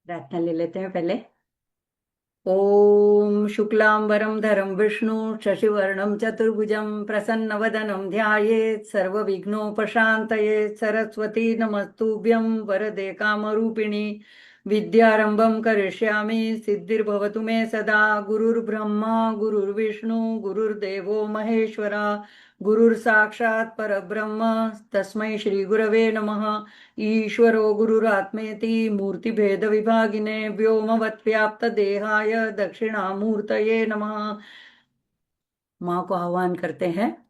प्रार्थना ले लेते हैं पहले। ओम शुक्लांबरम धरम विष्णु शशिवर्णम चतुर्भुजं प्रसन्नवदनं ध्यायेत् सर्वविघ्नोपशान्तयेत्। सरस्वती नमस्तुभ्यं वरदे कामरूपिणी। विद्यारंभं करिष्यामि सिद्धिर्भवतु मे सदा। गुरुर्ब्रह्मा गुरुर्विष्णु गुरुर्देवो महेश्वरा। गुरुर्साक्षात् परब्रह्म तस्मै श्री गुरवे नमः। ईश्वरो गुरुरात्मेति मूर्तिभेदविभागिने व्योमवद्व्याप्तदेहाय दक्षिणामूर्तये नमः। माँ को आह्वान करते हैं।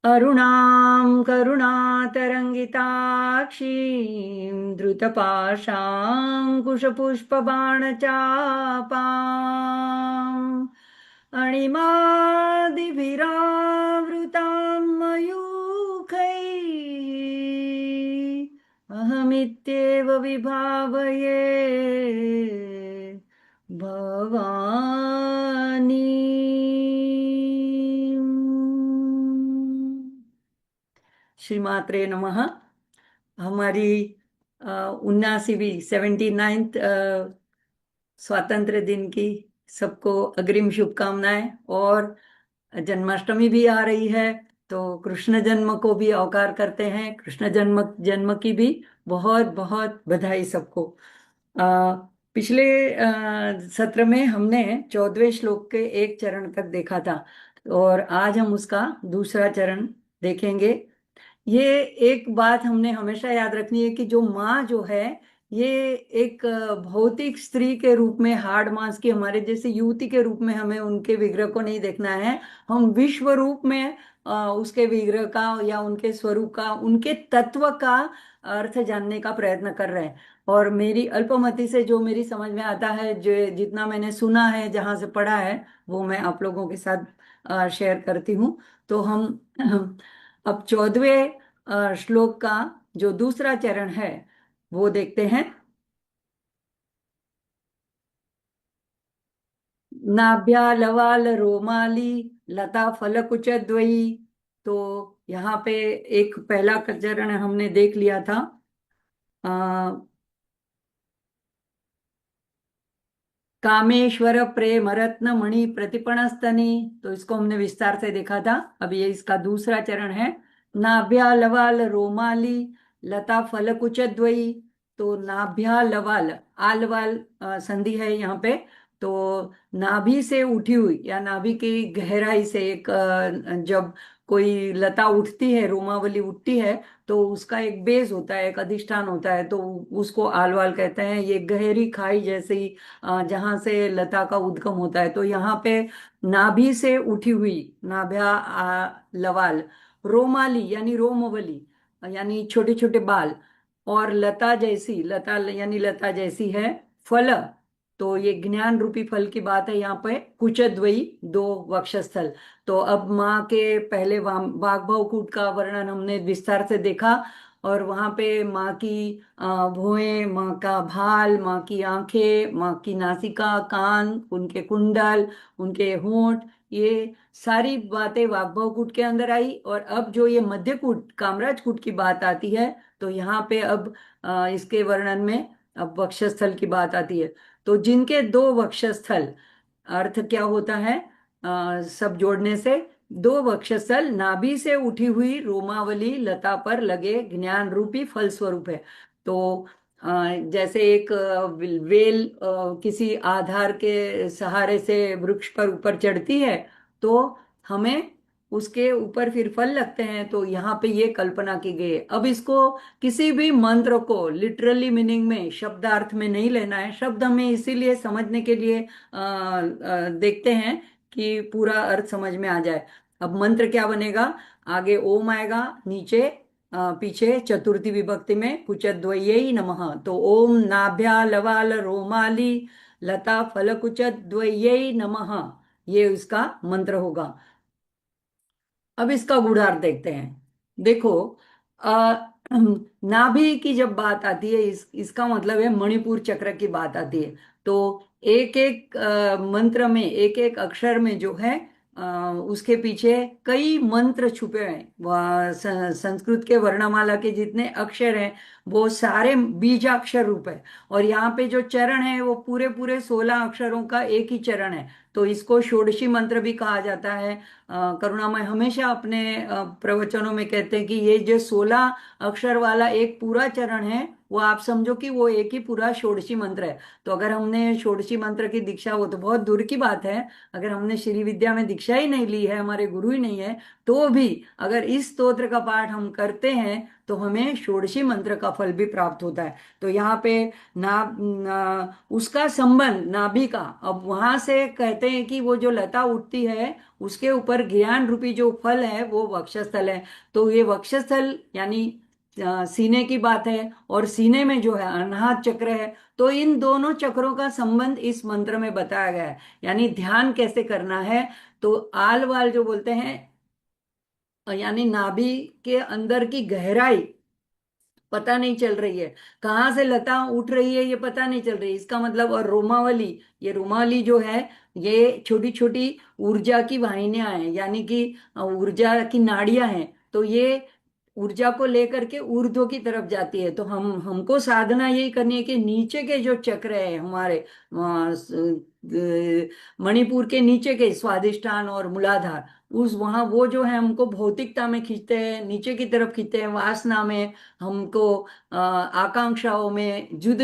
अरुणां करुणातरङ्गिताक्षीं धृतपाशाङ्कुशपुष्पबाणचापाम् अणिमादिभिरावृतां मयूखैः अहमित्येव विभावये भवानी। श्रीमात्रे नमः। हमारी 79वीं 79th स्वातंत्र्य दिन की सबको अग्रिम शुभकामनाएं। और जन्माष्टमी भी आ रही है, तो कृष्ण जन्म को भी अवकार करते हैं। कृष्ण जन्म जन्म की भी बहुत बहुत बधाई सबको। पिछले सत्र में हमने 14वें श्लोक के एक चरण तक देखा था, और आज हम उसका दूसरा चरण देखेंगे। ये एक बात हमने हमेशा याद रखनी है कि जो माँ जो है, ये एक भौतिक स्त्री के रूप में, हार्ड मांस की हमारे जैसे युवती के रूप में हमें उनके विग्रह को नहीं देखना है। हम विश्व रूप में उसके विग्रह का या उनके स्वरूप का, उनके तत्व का अर्थ जानने का प्रयत्न कर रहे हैं। और मेरी अल्पमति से जो मेरी समझ में आता है, जो जितना मैंने सुना है, जहाँ से पढ़ा है, वो मैं आप लोगों के साथ शेयर करती हूँ। तो हम अब 14वें श्लोक का जो दूसरा चरण है वो देखते हैं। नाभ्या लवाल रोमाली लता फलकुच द्वयी। तो यहाँ पे एक पहला चरण हमने देख लिया था। कामेश्वर प्रेम रत्न मणि प्रतिपणस्तनी। तो इसको हमने विस्तार से देखा था। अब ये इसका दूसरा चरण है। नाभ्या लवाल रोमाली लता फलकुच द्वयी। तो नाभ्या लवाल, आल वाल संधि है यहाँ पे। तो नाभि से उठी हुई या नाभि की गहराई से एक जब कोई लता उठती है, रोमावली उठती है, तो उसका एक बेस होता है, एक अधिष्ठान होता है, तो उसको आलवाल कहते हैं। ये गहरी खाई जैसी जहां से लता का उद्गम होता है। तो यहाँ पे नाभि से उठी हुई, नाभ्या लवाल, रोमाली यानी रोमवली यानी छोटे छोटे बाल, और लता जैसी, लता यानी लता जैसी है। फल, तो ये ज्ञान रूपी फल की बात है यहाँ पे। कुचद्वयी, दो वक्षस्थल। तो अब माँ के पहले वाग भावकूट का वर्णन हमने विस्तार से देखा। और वहां पे माँ की भुएं, माँ का भाल, माँ की आंखें, माँ की नासिका, कान, उनके कुंडल, उनके होंठ, ये सारी बातें वाग्भवकूट के अंदर आई। और अब जो ये मध्यकूट, कामराज कूट की बात आती है, तो यहाँ पे अब इसके वर्णन में अब वक्षस्थल की बात आती है। तो जिनके दो वक्षस्थल, अर्थ क्या होता है सब जोड़ने से? दो वक्षस्थल नाभि से उठी हुई रोमावली लता पर लगे ज्ञान रूपी फल स्वरूप है। तो जैसे एक वेल किसी आधार के सहारे से वृक्ष पर ऊपर चढ़ती है, तो हमें उसके ऊपर फिर फल लगते हैं। तो यहाँ पे ये कल्पना की गई है। अब इसको किसी भी मंत्र को लिटरली मीनिंग में, शब्दार्थ में नहीं लेना है। शब्द हमें इसीलिए समझने के लिए देखते हैं कि पूरा अर्थ समझ में आ जाए। अब मंत्र क्या बनेगा? आगे ओम आएगा, नीचे पीछे चतुर्थी विभक्ति में कुचद्वयै नमः। तो ओम नाभ्या लवाल रोमाली लता फल कुचद्वयै नमः, ये इसका मंत्र होगा। अब इसका गुणार्थ देखते हैं। देखो, आ, नाभि की जब बात आती है, इसका मतलब है मणिपुर चक्र की बात आती है। तो एक एक मंत्र में, एक एक अक्षर में जो है, उसके पीछे कई मंत्र छुपे हैं। संस्कृत के वर्णमाला के जितने अक्षर हैं वो सारे बीजाक्षर रूप है। और यहाँ पे जो चरण है वो पूरे पूरे 16 अक्षरों का एक ही चरण है। तो इसको षोडशी मंत्र भी कहा जाता है। करुणामय हमेशा अपने प्रवचनों में कहते हैं कि ये जो 16 अक्षर वाला एक पूरा चरण है वो आप समझो कि वो एक ही पूरा षोडशी मंत्र है। तो अगर हमने षोडशी मंत्र की दीक्षा हो तो बहुत दूर की बात है, अगर हमने श्री विद्या में दीक्षा ही नहीं ली है, हमारे गुरु ही नहीं है, तो भी अगर इस स्तोत्र का पाठ हम करते हैं तो हमें षोडशी मंत्र का फल भी प्राप्त होता है। तो यहाँ पे उसका संबंध नाभि का, अब वहां से कहते हैं कि वो जो लता उठती है उसके ऊपर ज्ञान रूपी जो फल है वो वक्षस्थल है। तो ये वक्षस्थल यानी सीने की बात है, और सीने में जो है अनाहत चक्र है। तो इन दोनों चक्रों का संबंध इस मंत्र में बताया गया है, यानी ध्यान कैसे करना है। तो आल वाल जो बोलते हैं, यानी नाभि के अंदर की गहराई पता नहीं चल रही है, कहाँ से लता उठ रही है ये पता नहीं चल रही, इसका मतलब। और रोमावली, ये रोमावली जो है ये छोटी छोटी ऊर्जा की वाहिनियां हैं, यानी कि ऊर्जा की नाड़ियां हैं। तो ये ऊर्जा को लेकर के ऊर्ध्व की तरफ जाती है। तो हमको साधना यही करनी है कि नीचे के जो चक्र है हमारे, मणिपुर के नीचे के स्वादिष्ठान और मूलाधार, उस वहाँ वो जो है हमको भौतिकता में खींचते हैं, नीचे की तरफ खींचते हैं, वासना में हमको, आकांक्षाओं में जुद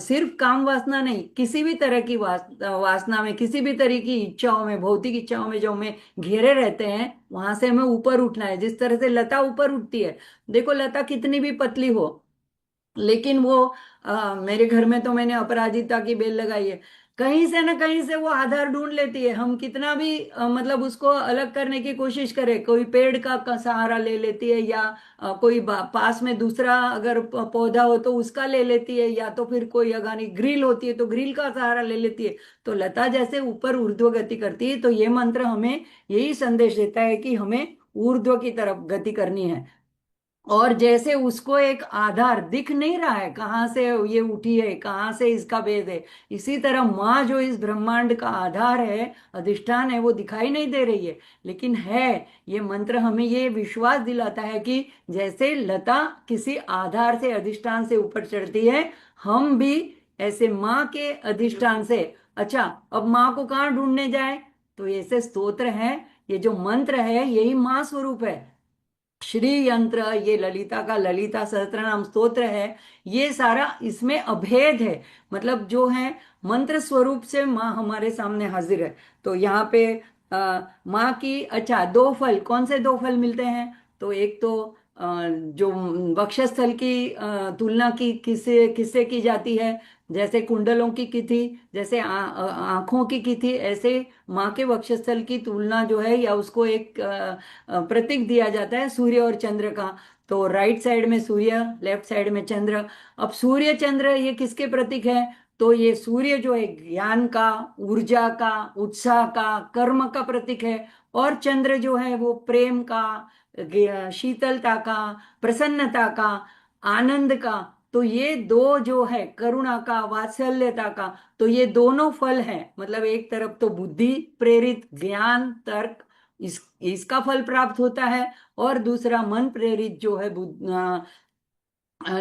सिर्फ काम वासना नहीं, किसी भी तरह की वासना में, किसी भी तरह की इच्छाओं में, भौतिक इच्छाओं में जो हमें घेरे रहते हैं, वहां से हमें ऊपर उठना है। जिस तरह से लता ऊपर उठती है, देखो लता कितनी भी पतली हो, लेकिन वो मेरे घर में तो मैंने अपराजिता की बेल लगाई है, कहीं से ना कहीं से वो आधार ढूंढ लेती है। हम कितना भी मतलब उसको अलग करने की कोशिश करें, कोई पेड़ का सहारा ले लेती है, या कोई पास में दूसरा अगर पौधा हो तो उसका ले लेती है, या तो फिर कोई अगानी ग्रिल होती है तो ग्रिल का सहारा ले लेती है। तो लता जैसे ऊपर ऊर्ध्व गति करती है, तो ये मंत्र हमें यही संदेश देता है कि हमें ऊर्ध्व की तरफ गति करनी है। और जैसे उसको एक आधार दिख नहीं रहा है, कहाँ से ये उठी है, कहाँ से इसका भेद है, इसी तरह माँ जो इस ब्रह्मांड का आधार है, अधिष्ठान है, वो दिखाई नहीं दे रही है, लेकिन है। ये मंत्र हमें ये विश्वास दिलाता है कि जैसे लता किसी आधार से, अधिष्ठान से ऊपर चढ़ती है, हम भी ऐसे माँ के अधिष्ठान से। अच्छा, अब माँ को कहाँ ढूंढने जाए, तो ऐसे स्तोत्र है, ये जो मंत्र है यही माँ स्वरूप है। श्री यंत्र, ये ललिता का ललिता सहस्त्रनाम स्तोत्र है, ये सारा इसमें अभेद है। मतलब जो है मंत्र स्वरूप से माँ हमारे सामने हाजिर है। तो यहाँ पे माँ की, अच्छा, दो फल, कौन से दो फल मिलते हैं, तो एक तो जो वक्षस्थल की तुलना की किससे किससे की जाती है, जैसे कुंडलों की थी, जैसे आंखों की थी, ऐसे माँ के वक्षस्थल की तुलना जो है, या उसको एक प्रतीक दिया जाता है सूर्य और चंद्र का। तो राइट साइड में सूर्य, लेफ्ट साइड में चंद्र। अब सूर्य चंद्र ये किसके प्रतीक है, तो ये सूर्य जो है ज्ञान का, ऊर्जा का, उत्साह का, कर्म का प्रतीक है। और चंद्र जो है वो प्रेम का, शीतलता का, प्रसन्नता का, आनंद का। तो ये दो जो है, करुणा का, वात्सल्यता का, तो ये दोनों फल हैं। मतलब एक तरफ तो बुद्धि प्रेरित ज्ञान तर्क, इसका फल प्राप्त होता है, और दूसरा मन प्रेरित जो है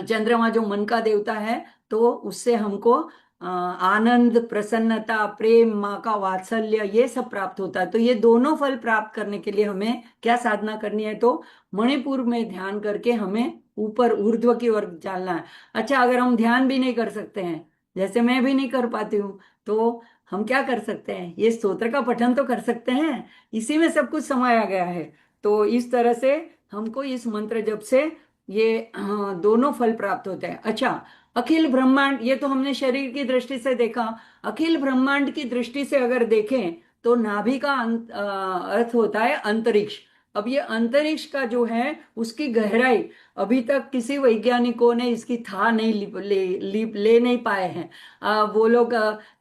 चंद्रमा जो मन का देवता है, तो उससे हमको आनंद, प्रसन्नता, प्रेम, माँ का वात्सल्य, ये सब प्राप्त होता है। तो ये दोनों फल प्राप्त करने के लिए हमें क्या साधना करनी है, तो मणिपुर में ध्यान करके हमें ऊपर ऊर्ध्व की ओर चलना है। अच्छा, अगर हम ध्यान भी नहीं कर सकते हैं, जैसे मैं भी नहीं कर पाती हूँ, तो हम क्या कर सकते हैं, ये स्तोत्र का पठन तो कर सकते हैं, इसी में सब कुछ समाया गया है। तो इस तरह से हमको इस मंत्र जप से ये दोनों फल प्राप्त होते हैं। अच्छा, अखिल ब्रह्मांड, ये तो हमने शरीर की दृष्टि से देखा। अखिल ब्रह्मांड की दृष्टि से अगर देखें तो नाभि का अर्थ होता है अंतरिक्ष। अब ये अंतरिक्ष का जो है उसकी गहराई अभी तक किसी वैज्ञानिकों ने इसकी था नहीं ले नहीं पाए हैं। वो लोग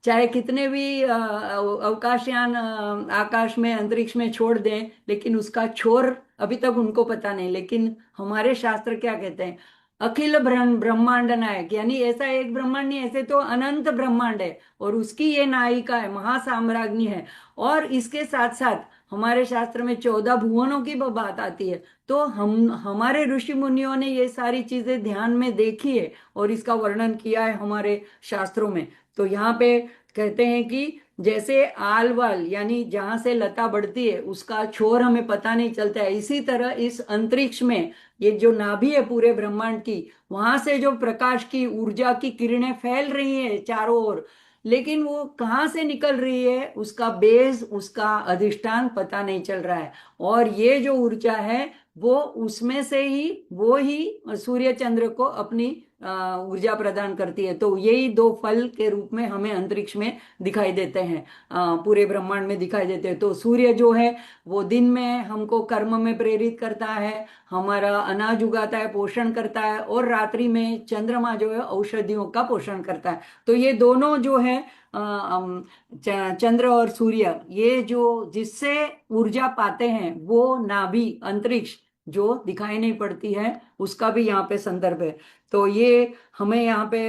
चाहे कितने भी अवकाशयान आकाश में, अंतरिक्ष में छोड़ दें, लेकिन उसका छोर अभी तक उनको पता नहीं। लेकिन हमारे शास्त्र क्या कहते हैं, अखिल ब्रह्मांड नायक, यानी ऐसा एक ब्रह्मांड नहीं, ऐसे तो अनंत ब्रह्मांड है, और उसकी ये नायिका है, महासाम्राज्ञी है। और इसके साथ साथ हमारे शास्त्र में 14 भुवनों की बात आती है। तो हम हमारे ऋषि मुनियों ने ये सारी चीजें ध्यान में देखी है और इसका वर्णन किया है हमारे शास्त्रों में। तो यहाँ पे कहते हैं कि जैसे आल वाल, यानी जहां से लता बढ़ती है उसका छोर हमें पता नहीं चलता है, इसी तरह इस अंतरिक्ष में ये जो नाभि है पूरे ब्रह्मांड की, वहां से जो प्रकाश की ऊर्जा की किरणें फैल रही है चारों ओर, लेकिन वो कहाँ से निकल रही है, उसका बेस, उसका अधिष्ठान पता नहीं चल रहा है। और ये जो ऊर्जा है वो उसमें से ही, वो ही सूर्य चंद्र को अपनी ऊर्जा प्रदान करती है। तो यही दो फल के रूप में हमें अंतरिक्ष में दिखाई देते हैं, पूरे ब्रह्मांड में दिखाई देते हैं। तो सूर्य जो है वो दिन में हमको कर्म में प्रेरित करता है, हमारा अनाज उगाता है, पोषण करता है, और रात्रि में चंद्रमा जो है औषधियों का पोषण करता है। तो ये दोनों जो है चंद्र और सूर्य, ये जो जिससे ऊर्जा पाते हैं वो नाभि अंतरिक्ष जो दिखाई नहीं पड़ती है, उसका भी यहाँ पे संदर्भ है। तो ये हमें यहाँ पे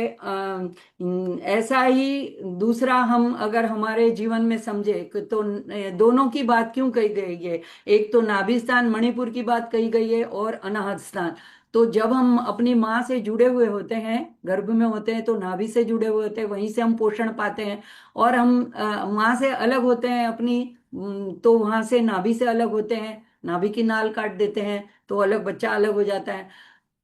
ऐसा ही दूसरा, हम अगर हमारे जीवन में समझे तो दोनों की बात क्यों कही गई है, एक तो नाभि स्थान मणिपुर की बात कही गई है और अनाहत स्थान। तो जब हम अपनी माँ से जुड़े हुए होते हैं, गर्भ में होते हैं, तो नाभि से जुड़े हुए होते हैं, वहीं से हम पोषण पाते हैं। और हम माँ से अलग होते हैं अपनी, तो वहां से नाभि से अलग होते हैं, नाभि की नाल काट देते हैं तो अलग, बच्चा अलग हो जाता है।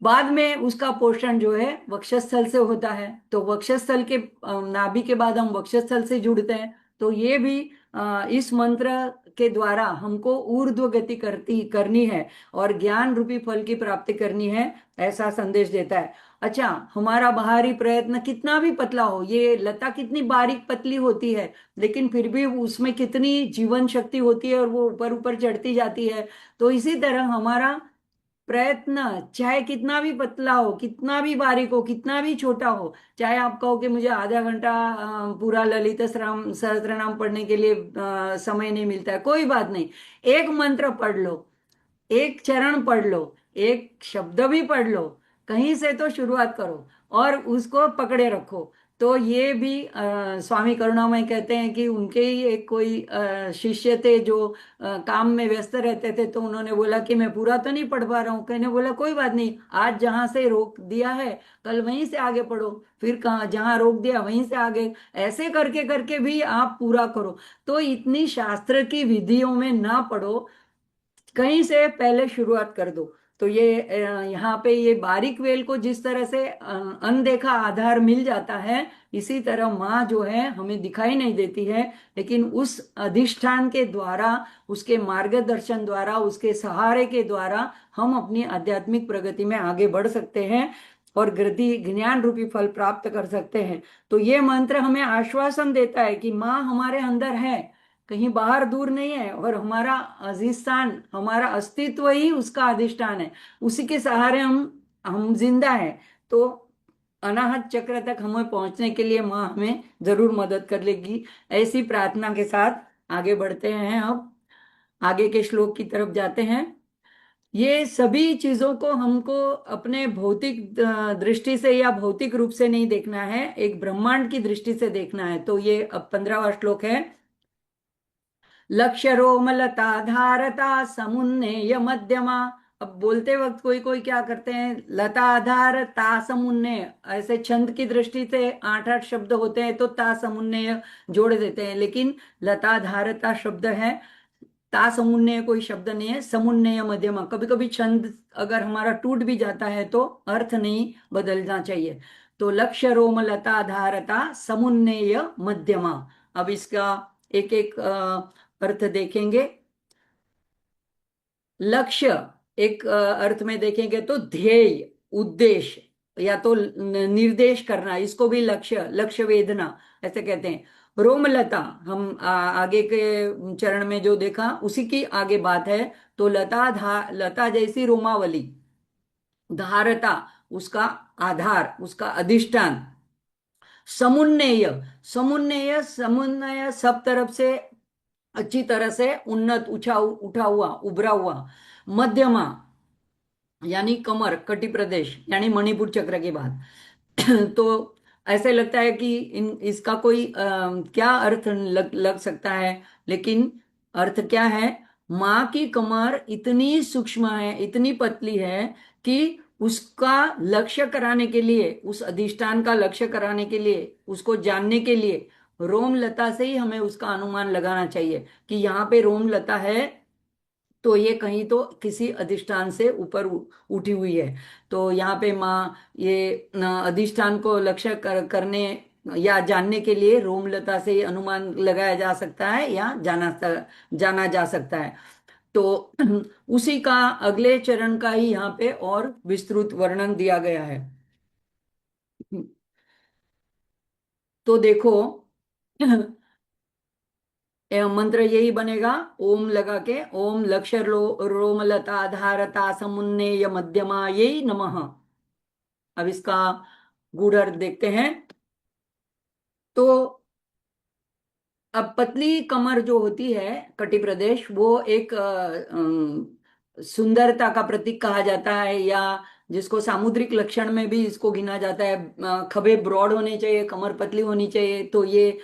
बाद में उसका पोषण जो है वक्षस्थल से होता है, तो वक्षस्थल के नाभि के बाद हम वक्षस्थल से जुड़ते हैं। तो ये भी इस मंत्र के द्वारा हमको ऊर्ध्व गति करनी है और ज्ञान रूपी फल की प्राप्ति करनी है, ऐसा संदेश देता है। अच्छा, हमारा बाहरी प्रयत्न कितना भी पतला हो, ये लता कितनी बारीक पतली होती है, लेकिन फिर भी उसमें कितनी जीवन शक्ति होती है और वो ऊपर ऊपर चढ़ती जाती है। तो इसी तरह हमारा प्रयत्न, चाहे कितना भी पतला हो, कितना भी बारीक हो, कितना भी छोटा हो, चाहे आप कहो कि मुझे आधा घंटा पूरा ललित सहस्त्रनाम पढ़ने के लिए समय नहीं मिलता है, कोई बात नहीं, एक मंत्र पढ़ लो, एक चरण पढ़ लो, एक शब्द भी पढ़ लो, कहीं से तो शुरुआत करो और उसको पकड़े रखो। तो ये भी स्वामी करुणामय कहते हैं कि उनके ही एक कोई शिष्य थे जो काम में व्यस्त रहते थे, तो उन्होंने बोला कि मैं पूरा तो नहीं पढ़ पा रहा हूँ। कहने बोला कोई बात नहीं, आज जहां से रोक दिया है कल वहीं से आगे पढ़ो, फिर कहाँ जहां रोक दिया वहीं से आगे, ऐसे करके करके भी आप पूरा करो। तो इतनी शास्त्र की विधियों में ना पढ़ो, कहीं से पहले शुरुआत कर दो। तो ये यहाँ पे ये बारीक वेल को जिस तरह से अनदेखा आधार मिल जाता है, इसी तरह माँ जो है हमें दिखाई नहीं देती है, लेकिन उस अधिष्ठान के द्वारा, उसके मार्गदर्शन द्वारा, उसके सहारे के द्वारा हम अपनी आध्यात्मिक प्रगति में आगे बढ़ सकते हैं और गति ज्ञान रूपी फल प्राप्त कर सकते हैं। तो ये मंत्र हमें आश्वासन देता है कि माँ हमारे अंदर है, कहीं बाहर दूर नहीं है, और हमारा अधिष्ठान, हमारा अस्तित्व ही उसका अधिष्ठान है, उसी के सहारे हम जिंदा हैं। तो अनाहत चक्र तक हमें पहुंचने के लिए माँ हमें जरूर मदद कर लेगी। ऐसी प्रार्थना के साथ आगे बढ़ते हैं। अब आगे के श्लोक की तरफ जाते हैं। ये सभी चीजों को हमको अपने भौतिक दृष्टि से या भौतिक रूप से नहीं देखना है, एक ब्रह्मांड की दृष्टि से देखना है। तो ये अब 15वां श्लोक है। लक्ष्य रोमलता धारता समुन्नय मध्यमा। अब बोलते वक्त कोई कोई क्या करते हैं, लता आधार ता समुन्नय, ऐसे छंद की दृष्टि से आठ आठ शब्द होते हैं तो ता समुन्नय जोड़ देते हैं, लेकिन लता धारता शब्द है, ता समुन्नय कोई शब्द नहीं है। समुन्नय मध्यमा, कभी कभी छंद अगर हमारा टूट भी जाता है तो अर्थ नहीं बदलना चाहिए। तो लक्ष्य रोम लता धारता समुन्नय मध्यमा। अब इसका एक एक अर्थ देखेंगे। लक्ष्य एक अर्थ में देखेंगे तो ध्येय, उद्देश्य, या तो निर्देश करना, इसको भी लक्ष्य, लक्ष्य वेधना ऐसे कहते हैं। रोमलता, हम आगे के चरण में जो देखा उसी की आगे बात है। तो लता जैसी रोमावली, धारता उसका आधार, उसका अधिष्ठान। समुन्नय, समुन्नय समुन्नय सब तरफ से अच्छी तरह से उन्नत, उठा उठा हुआ, उभरा हुआ। मध्यमा, यानी कमर, कटी प्रदेश यानी मणिपुर चक्र के बाद। तो ऐसे लगता है कि इन इसका कोई क्या अर्थ लग सकता है, लेकिन अर्थ क्या है? माँ की कमर इतनी सूक्ष्म है, इतनी पतली है कि उसका लक्ष्य कराने के लिए, उस अधिष्ठान का लक्ष्य कराने के लिए, उसको जानने के लिए रोम लता से ही हमें उसका अनुमान लगाना चाहिए कि यहाँ पे रोम लता है, तो ये कहीं तो किसी अधिष्ठान से ऊपर उठी हुई है। तो यहाँ पे माँ ये अधिष्ठान को लक्ष्य करने या जानने के लिए रोमलता से ही अनुमान लगाया जा सकता है या जाना जा सकता है। तो उसी का अगले चरण का ही यहाँ पे और विस्तृत वर्णन दिया गया है। तो देखो, मंत्र यही बनेगा, ओम लगा के, ओम लक्ष्य रोमलता धारता समुन्नेय मध्यमा यही नमः। अब इसका गूढ़ अर्थ देखते हैं। तो अब पतली कमर जो होती है, कटी प्रदेश, वो एक सुंदरता का प्रतीक कहा जाता है, या जिसको सामुद्रिक लक्षण में भी इसको गिना जाता है। खभे ब्रॉड होने चाहिए, कमर पतली होनी चाहिए, तो ये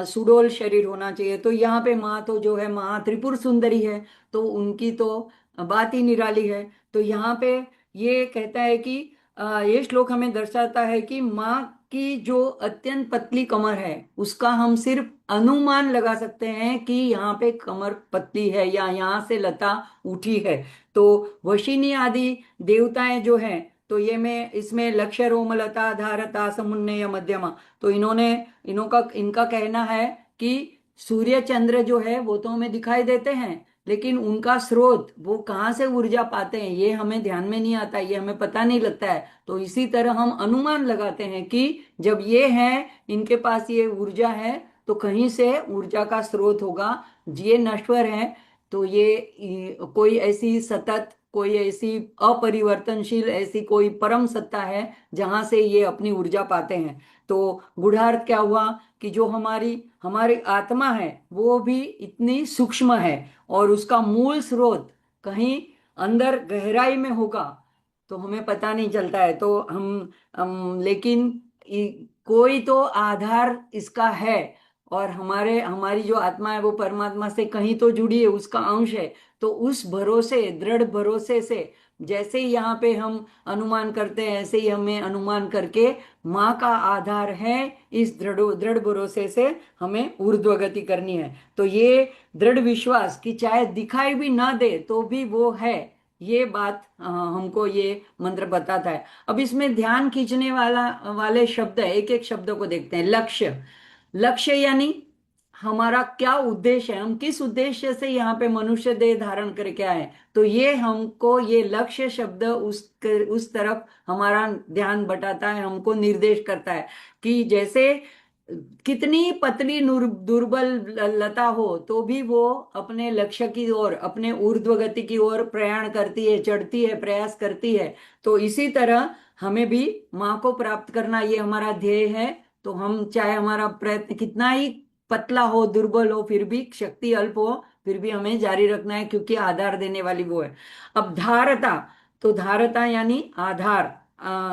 सुडोल शरीर होना चाहिए। तो यहाँ पे माँ तो जो है, माँ त्रिपुर सुंदरी है, तो उनकी तो बात ही निराली है। तो यहाँ पे ये कहता है कि ये श्लोक हमें दर्शाता है कि माँ की जो अत्यंत पतली कमर है, उसका हम सिर्फ अनुमान लगा सकते हैं कि यहाँ पे कमर पतली है या यहाँ से लता उठी है। तो वशिनी आदि देवताएं जो हैं, तो ये में इसमें लक्ष्य रोमलता धारता समुन्नय मध्यमा, तो इनका कहना है कि सूर्य चंद्र जो है वो तो हमें दिखाई देते हैं, लेकिन उनका स्रोत, वो कहाँ से ऊर्जा पाते हैं, ये हमें ध्यान में नहीं आता, ये हमें पता नहीं लगता है। तो इसी तरह हम अनुमान लगाते हैं कि जब ये हैं, इनके पास ये ऊर्जा है, तो कहीं से ऊर्जा का स्रोत होगा। ये नश्वर है, तो कोई ऐसी सतत, कोई ऐसी अपरिवर्तनशील, ऐसी कोई परम सत्ता है जहां से ये अपनी ऊर्जा पाते हैं। तो गूढ़ार्थ क्या हुआ कि जो हमारी हमारी आत्मा है, वो भी इतनी सूक्ष्म है, और उसका मूल स्रोत कहीं अंदर गहराई में होगा, तो हमें पता नहीं चलता है। तो लेकिन कोई तो आधार इसका है, और हमारी जो आत्मा है वो परमात्मा से कहीं तो जुड़ी है, उसका अंश है। तो उस भरोसे, दृढ़ भरोसे से, जैसे ही यहाँ पे हम अनुमान करते हैं, ऐसे ही हमें अनुमान करके माँ का आधार है, इस दृढ़ दृढ़ भरोसे से हमें ऊर्ध्व गति करनी है। तो ये दृढ़ विश्वास कि चाहे दिखाई भी ना दे तो भी वो है, ये बात हमको ये मंत्र बताता है। अब इसमें ध्यान खींचने वाले शब्द है, एक एक शब्दों को देखते हैं। लक्ष्य, लक्ष्य यानी हमारा क्या उद्देश्य है, हम किस उद्देश्य से यहाँ पे मनुष्य देह धारण करके आए। तो ये हमको, ये लक्ष्य शब्द उस तरफ हमारा ध्यान बटाता है, हमको निर्देश करता है कि जैसे कितनी पतली दुर्बल लता हो, तो भी वो अपने लक्ष्य की ओर, अपने ऊर्ध्व गति की ओर प्रयाण करती है, चढ़ती है, प्रयास करती है। तो इसी तरह हमें भी माँ को प्राप्त करना, ये हमारा ध्येय है। तो हम चाहे हमारा प्रयत्न कितना ही पतला हो, दुर्बल हो, फिर भी शक्ति अल्प हो, फिर भी हमें जारी रखना है, क्योंकि आधार देने वाली वो है। अब धारता, तो धारता यानी आधार,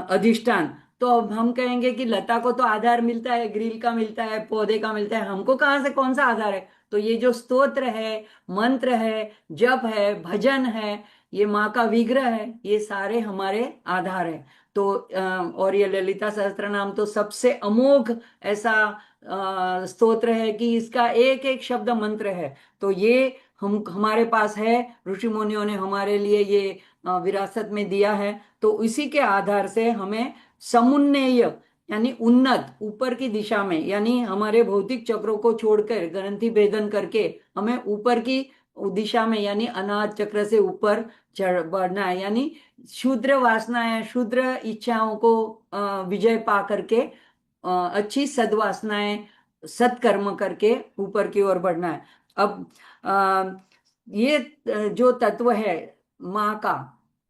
अधिष्ठान। तो अब हम कहेंगे कि लता को तो आधार मिलता है, ग्रिल का मिलता है, पौधे का मिलता है, हमको कहाँ से कौन सा आधार है? तो ये जो स्तोत्र है, मंत्र है, जप है, भजन है, ये माँ का विग्रह है, ये सारे हमारे आधार है। तो और ये ललिता सहस्त्र नाम तो सबसे अमोघ ऐसा स्तोत्र है कि इसका एक एक शब्द मंत्र है। तो ये हम हमारे पास है, ऋषि मुनियों ने हमारे लिए ये विरासत में दिया है। तो इसी के आधार से हमें समुन्नेय यानी उन्नत, ऊपर की दिशा में, यानी हमारे भौतिक चक्रों को छोड़कर, ग्रंथि भेदन करके हमें ऊपर की दिशा में, यानी अनाहत चक्र से ऊपर चढ़ बढ़ना है। यानी शूद्र वासनाएं, शूद्र इच्छाओं को विजय पा करके अच्छी सद्वासनाएं, सत्कर्म करके ऊपर की ओर बढ़ना है। अब ये जो तत्व है माँ का,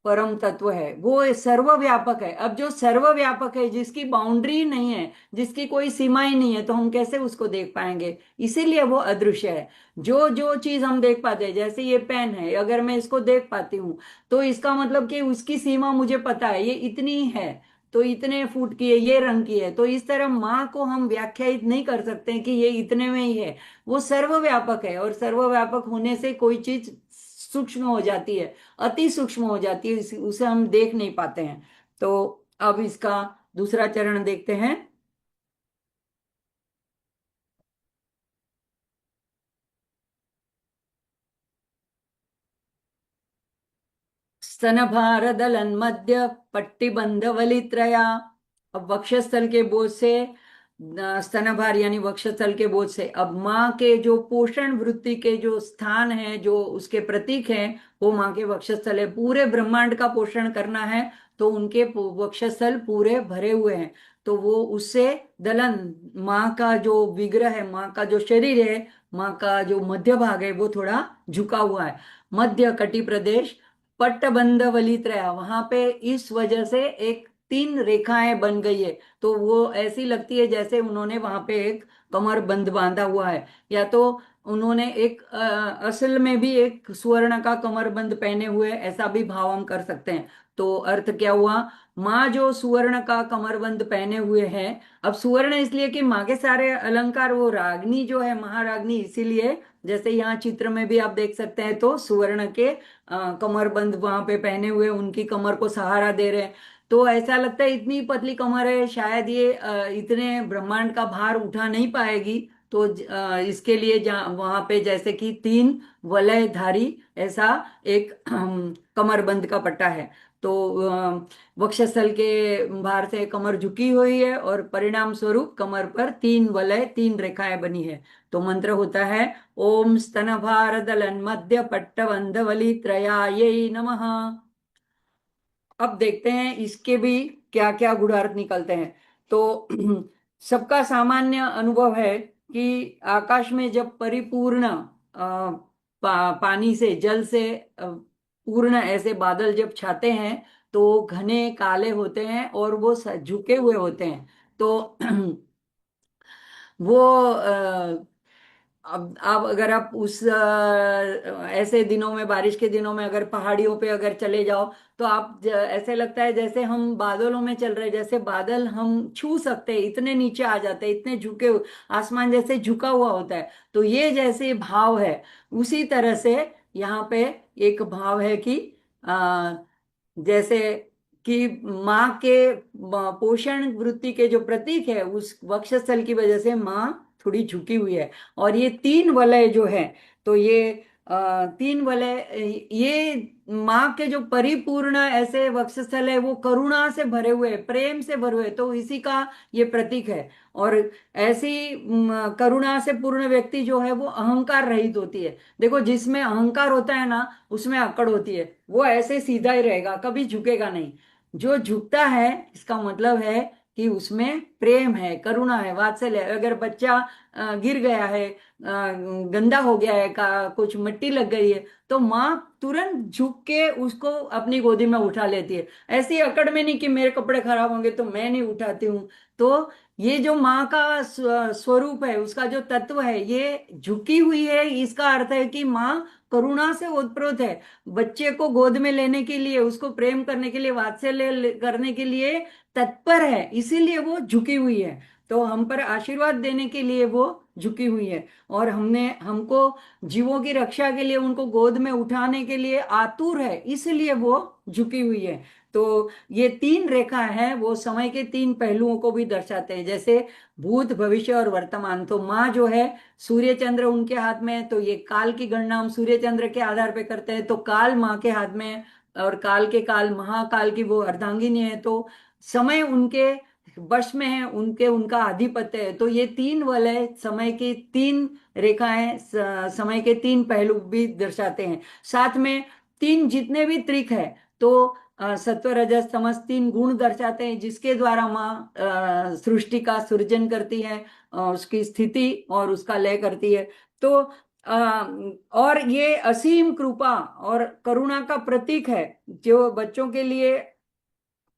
परम तत्व है, वो सर्वव्यापक है। अब जो सर्वव्यापक है, जिसकी बाउंड्री नहीं है, जिसकी कोई सीमा ही नहीं है, तो हम कैसे उसको देख पाएंगे? इसीलिए वो अदृश्य है। जो जो चीज हम देख पाते हैं, जैसे ये पेन है, अगर मैं इसको देख पाती हूँ तो इसका मतलब कि उसकी सीमा मुझे पता है, ये इतनी है, तो इतने फुट की है, ये रंग की है। तो इस तरह माँ को हम व्याख्यायित नहीं कर सकते कि ये इतने में ही है। वो सर्वव्यापक है, और सर्वव्यापक होने से कोई चीज सूक्ष्म हो जाती है, अति सूक्ष्म हो जाती है, उसे हम देख नहीं पाते हैं। तो अब इसका दूसरा चरण देखते हैं। स्तनभारदलन्मध्य पट्टिबंधवलित्रया। अब वक्षस्थल के बोझ से, स्तनभार यानी वक्षस्थल के बोझ से, अब माँ के जो पोषण वृत्ति के जो स्थान है, जो उसके प्रतीक हैं, वो माँ के वक्षस्थल है। पूरे ब्रह्मांड का पोषण करना है, तो उनके वक्षस्थल पूरे भरे हुए हैं। तो वो उससे दलन, माँ का जो विग्रह है, माँ का जो शरीर है, माँ का जो मध्य भाग है, वो थोड़ा झुका हुआ है। मध्य कटि प्रदेश, पट्टबंध वलित्रया, वहां पे इस वजह से एक तीन रेखाएं बन गई है। तो वो ऐसी लगती है जैसे उन्होंने वहां पे एक कमर बंद बांधा हुआ है, या तो उन्होंने एक असल में भी एक सुवर्ण का कमरबंद पहने हुए, ऐसा भी भाव हम कर सकते हैं। तो अर्थ क्या हुआ? माँ जो सुवर्ण का कमरबंद पहने हुए है, अब सुवर्ण इसलिए कि माँ के सारे अलंकार, वो रागनी जो है, महारागनी, इसीलिए जैसे यहाँ चित्र में भी आप देख सकते हैं, तो सुवर्ण के कमरबंद वहां पे पहने हुए, उनकी कमर को सहारा दे रहे हैं। तो ऐसा लगता है इतनी पतली कमर है, शायद ये इतने ब्रह्मांड का भार उठा नहीं पाएगी। तो इसके लिए जहाँ वहां पे जैसे कि तीन वलयधारी ऐसा एक कमरबंद का पट्टा है। तो वक्षस्थल के भार से कमर झुकी हुई है, और परिणाम स्वरूप कमर पर तीन वलय, तीन रेखाएं बनी है। तो मंत्र होता है, ओम स्तनभारदलन मध्य पट्टबंधवली त्रयायै नमः। अब देखते हैं इसके भी क्या क्या गुणार्थ निकलते हैं। तो सबका सामान्य अनुभव है कि आकाश में जब परिपूर्ण पानी से, जल से पूर्ण ऐसे बादल जब छाते हैं, तो घने काले होते हैं और वो झुके हुए होते हैं। तो वो अब आप, अगर आप उस ऐसे दिनों में, बारिश के दिनों में अगर पहाड़ियों पे अगर चले जाओ, तो आप ऐसे लगता है जैसे हम बादलों में चल रहे हैं, जैसे बादल हम छू सकते हैं, इतने नीचे आ जाते हैं, इतने झुके आसमान जैसे झुका हुआ होता है। तो ये जैसे भाव है, उसी तरह से यहाँ पे एक भाव है कि जैसे कि माँ के पोषण वृत्ति के जो प्रतीक है, उस वक्षस्थल की वजह से माँ थोड़ी झुकी हुई है। और ये तीन वलय जो है, तो ये तीन वलय, ये माँ के जो परिपूर्ण ऐसे वक्षस्थल है, वो करुणा से भरे हुए, प्रेम से भरे हुए, तो इसी का ये प्रतीक है। और ऐसी करुणा से पूर्ण व्यक्ति जो है, वो अहंकार रहित होती है। देखो, जिसमें अहंकार होता है ना, उसमें अकड़ होती है, वो ऐसे सीधा ही रहेगा, कभी झुकेगा नहीं। जो झुकता है, इसका मतलब है कि उसमें प्रेम है, करुणा है, वात्सल्य है। अगर बच्चा गिर गया है, गंदा हो गया है, का कुछ मिट्टी लग गई है, तो माँ तुरंत झुक के उसको अपनी गोदी में उठा लेती है। ऐसी अकड़ में नहीं कि मेरे कपड़े खराब होंगे तो मैं नहीं उठाती हूँ। तो ये जो माँ का स्वरूप है, उसका जो तत्व है, ये झुकी हुई है। इसका अर्थ है कि माँ करुणा से ओतप्रोत है, बच्चे को गोद में लेने के लिए, उसको प्रेम करने के लिए, वात्सल्य करने के लिए तत्पर है, इसीलिए वो झुकी हुई है। तो हम पर आशीर्वाद देने के लिए वो झुकी हुई है, और हमको जीवों की रक्षा के लिए, उनको गोद में उठाने के लिए आतुर है, इसलिए वो झुकी हुई है। तो ये तीन रेखा है, वो समय के तीन पहलुओं को भी दर्शाते हैं, जैसे भूत, भविष्य और वर्तमान। तो माँ जो है, सूर्य चंद्र उनके हाथ में है, तो ये काल की गणना हम सूर्य चंद्र के आधार पे करते हैं, तो काल माँ के हाथ में है, और काल के काल, महाकाल की वो अर्धांगिनी है। तो समय उनके वश में है, उनके उनका आधिपत्य है। तो ये तीन वलय, समय की तीन रेखाएं, समय के तीन पहलू भी दर्शाते हैं। साथ में तीन जितने भी त्रिक है, तो सत्व, रजस, तमस, तीन गुण दर्शाते हैं, जिसके द्वारा माँ सृष्टि का सृजन करती है, उसकी स्थिति और उसका लय करती है। तो और ये असीम कृपा और करुणा का प्रतीक है, जो बच्चों के लिए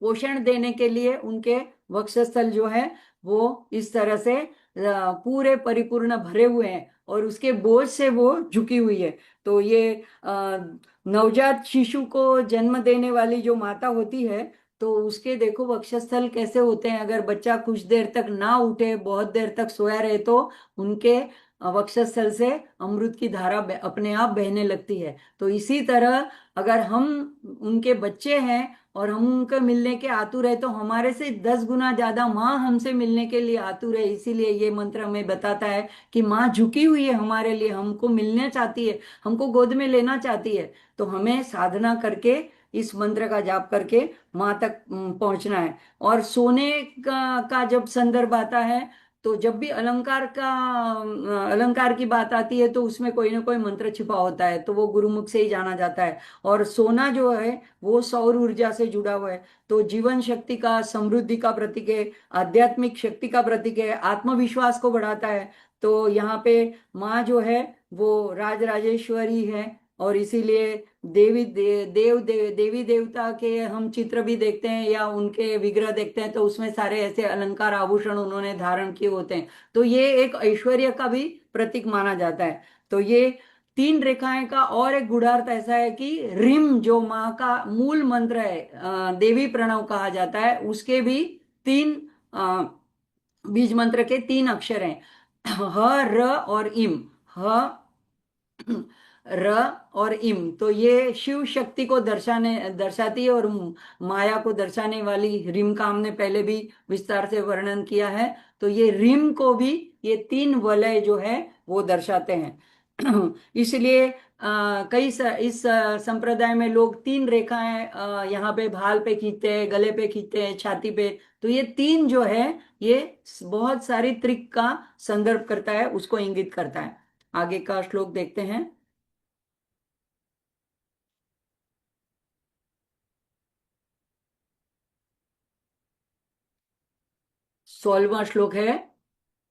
पोषण देने के लिए उनके वक्षस्थल जो है वो इस तरह से पूरे परिपूर्ण भरे हुए हैं और उसके बोझ से वो झुकी हुई है। तो ये नवजात शिशु को जन्म देने वाली जो माता होती है, तो उसके देखो वक्षस्थल कैसे होते हैं। अगर बच्चा कुछ देर तक ना उठे, बहुत देर तक सोया रहे, तो उनके वक्षस्थल से अमृत की धारा अपने आप बहने लगती है। तो इसी तरह अगर हम उनके बच्चे हैं और हम उनके मिलने के आतुर है, तो हमारे से 10 गुना ज्यादा माँ हमसे मिलने के लिए आतुर है। इसीलिए ये मंत्र हमें बताता है कि माँ झुकी हुई है हमारे लिए, हमको मिलना चाहती है, हमको गोद में लेना चाहती है। तो हमें साधना करके इस मंत्र का जाप करके माँ तक पहुंचना है। और सोने का जब संदर्भ आता है, तो जब भी अलंकार की बात आती है, तो उसमें कोई ना कोई मंत्र छिपा होता है, तो वो गुरुमुख से ही जाना जाता है। और सोना जो है वो सौर ऊर्जा से जुड़ा हुआ है, तो जीवन शक्ति का, समृद्धि का प्रतीक है, आध्यात्मिक शक्ति का प्रतीक है, आत्मविश्वास को बढ़ाता है। तो यहाँ पे माँ जो है वो राजराजेश्वरी है। और इसीलिए देवी देवता के हम चित्र भी देखते हैं या उनके विग्रह देखते हैं, तो उसमें सारे ऐसे अलंकार आभूषण उन्होंने धारण किए होते हैं। तो ये एक ऐश्वर्य का भी प्रतीक माना जाता है। तो ये 3 रेखाएं का और एक गूढ़ार्थ ऐसा है कि रिम जो माँ का मूल मंत्र है, देवी प्रणव कहा जाता है, उसके भी 3 बीज मंत्र के 3 अक्षर हैं, ह र और इम। ह र और इम, तो ये शिव शक्ति को दर्शाती है। और माया को दर्शाने वाली रिम का हमने पहले भी विस्तार से वर्णन किया है। तो ये रिम को भी ये 3 वलय जो है वो दर्शाते हैं। इसलिए इस संप्रदाय में लोग 3 रेखाएं यहाँ पे भाल पे खींचते हैं, गले पे खींचते हैं, छाती पे। तो ये 3 जो है ये बहुत सारी त्रिक का संदर्भ करता है, उसको इंगित करता है। आगे का श्लोक देखते हैं। 16वां श्लोक है।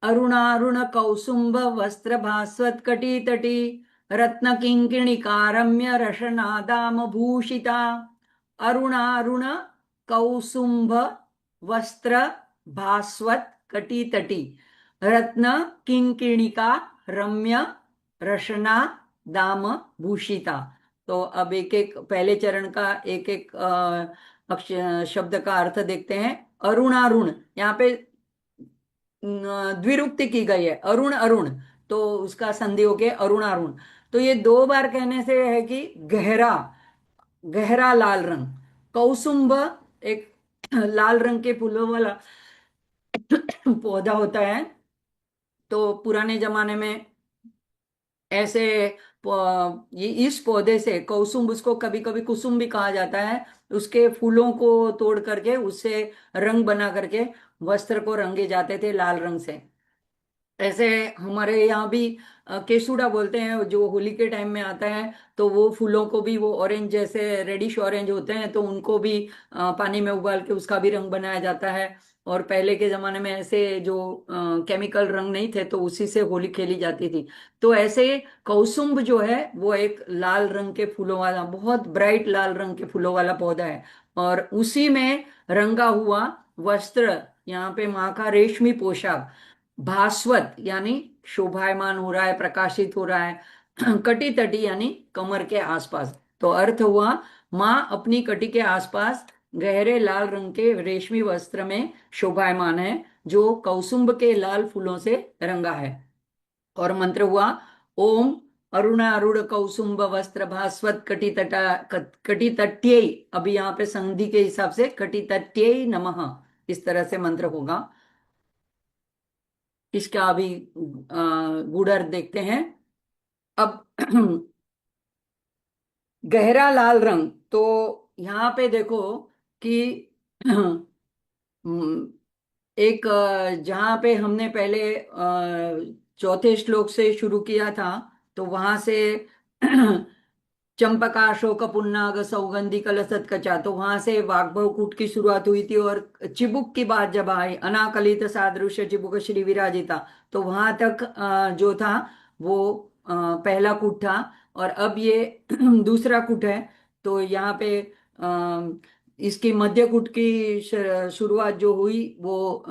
अरुणारुण कौसुंभ वस्त्र भास्वत कटी तटी रत्न किंकिणिका रम्य रशनादाम भूषिता। अरुणारुण कौसुंभ वस्त्र भास्वत कटी तटी रत्न किंकिणिका रम्य रशना दाम भूषिता। तो अब एक एक पहले चरण का एक एक शब्द का अर्थ देखते हैं। अरुणारुण, यहाँ पे द्विरुक्ति की गई है, अरुण अरुण, तो उसका संधि हो गया अरुणारुण। तो ये 2 बार कहने से है कि गहरा, गहरा लाल रंग। कौसुंभ एक लाल रंग के फूलों वाला पौधा होता है। तो पुराने जमाने में ऐसे ये इस पौधे से कौसुंब, उसको कभी कभी कुसुम भी कहा जाता है, उसके फूलों को तोड़ करके उससे रंग बना करके वस्त्र को रंगे जाते थे लाल रंग से। ऐसे हमारे यहाँ भी केसुड़ा बोलते हैं, जो होली के टाइम में आता है। तो वो फूलों को भी वो ऑरेंज जैसे रेडिश ऑरेंज होते हैं, तो उनको भी पानी में उबाल के उसका भी रंग बनाया जाता है। और पहले के जमाने में ऐसे जो केमिकल रंग नहीं थे, तो उसी से होली खेली जाती थी। तो ऐसे कौसुंभ जो है वो एक लाल रंग के फूलों वाला, बहुत ब्राइट लाल रंग के फूलों वाला पौधा है। और उसी में रंगा हुआ वस्त्र, यहाँ पे माँ का रेशमी पोशाक, भास्वत यानी शोभायमान हो रहा है, प्रकाशित हो रहा है। कटी तटी यानी कमर के आसपास। तो अर्थ हुआ माँ अपनी कटी के आसपास गहरे लाल रंग के रेशमी वस्त्र में शोभायमान है, जो कौसुंभ के लाल फूलों से रंगा है। और मंत्र हुआ ओम अरुणारूढ़ कौसुंभ वस्त्र भास्वत कटी तटा कटी तट्यै। अभी यहाँ पे संधि के हिसाब से कटी तट्यै नमः, इस तरह से मंत्र होगा। इसका अभी गूढ़ अर्थ देखते हैं। अब गहरा लाल रंग, तो यहाँ पे देखो कि हम्म, एक जहाँ पे हमने पहले चौथे श्लोक से शुरू किया था, तो वहां से चंपका शोक पुन्नाग सौगंधि कलसत्कचा, तो वहां से वाग्भव कूट की शुरुआत हुई थी। और चिबुक की बात जब आई, अनाकलित सादृश्य चिबुक श्री विराजिता, तो वहां तक जो था वो पहला कूट था और अब ये दूसरा कूट है। तो यहाँ पे इसकी मध्य कूट की शुरुआत जो हुई वो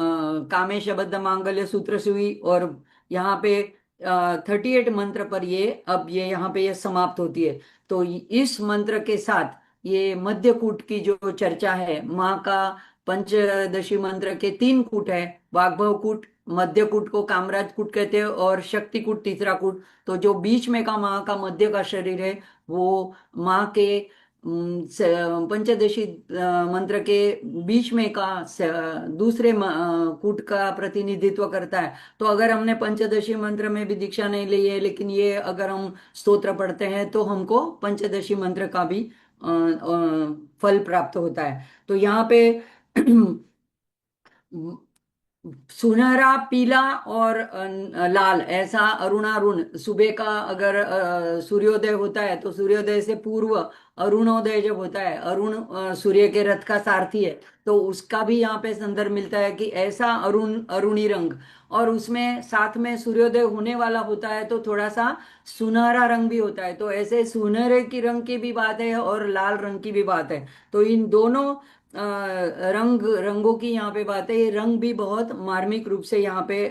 कामे शबद्ध मांगल्य सूत्र से हुई और यहाँ पे 38 मंत्र पर ये अब ये यहाँ पे ये समाप्त होती है। तो इस मंत्र के साथ ये मध्य कूट की जो चर्चा है, माँ का पंचदशी मंत्र के 3 कूट है, वाग्भव कूट, मध्य कूट को कामराज कूट कहते हैं और शक्ति कूट तीसरा कूट। तो जो बीच में का माँ का मध्य का शरीर है वो माँ के पंचदशी मंत्र के बीच में का दूसरे कूट का प्रतिनिधित्व करता है। तो अगर हमने पंचदशी मंत्र में भी दीक्षा नहीं ली है लेकिन ये अगर हम स्तोत्र पढ़ते हैं तो हमको पंचदशी मंत्र का भी फल प्राप्त होता है। तो यहाँ पे सुनहरा, पीला और लाल, ऐसा अरुणारुण, सुबह का अगर सूर्योदय होता है तो सूर्योदय से पूर्व अरुणोदय जब होता है, अरुण सूर्य के रथ का सारथी है, तो उसका भी यहाँ पे संदर्भ मिलता है कि ऐसा अरुणी रंग। और उसमें साथ में सूर्योदय होने वाला होता है तो थोड़ा सा सुनहरा रंग भी होता है। तो ऐसे सुनहरे की रंग की भी बात है और लाल रंग की भी बात है। तो इन दोनों रंगों की यहाँ पे बात है। ये रंग भी बहुत मार्मिक रूप से यहाँ पे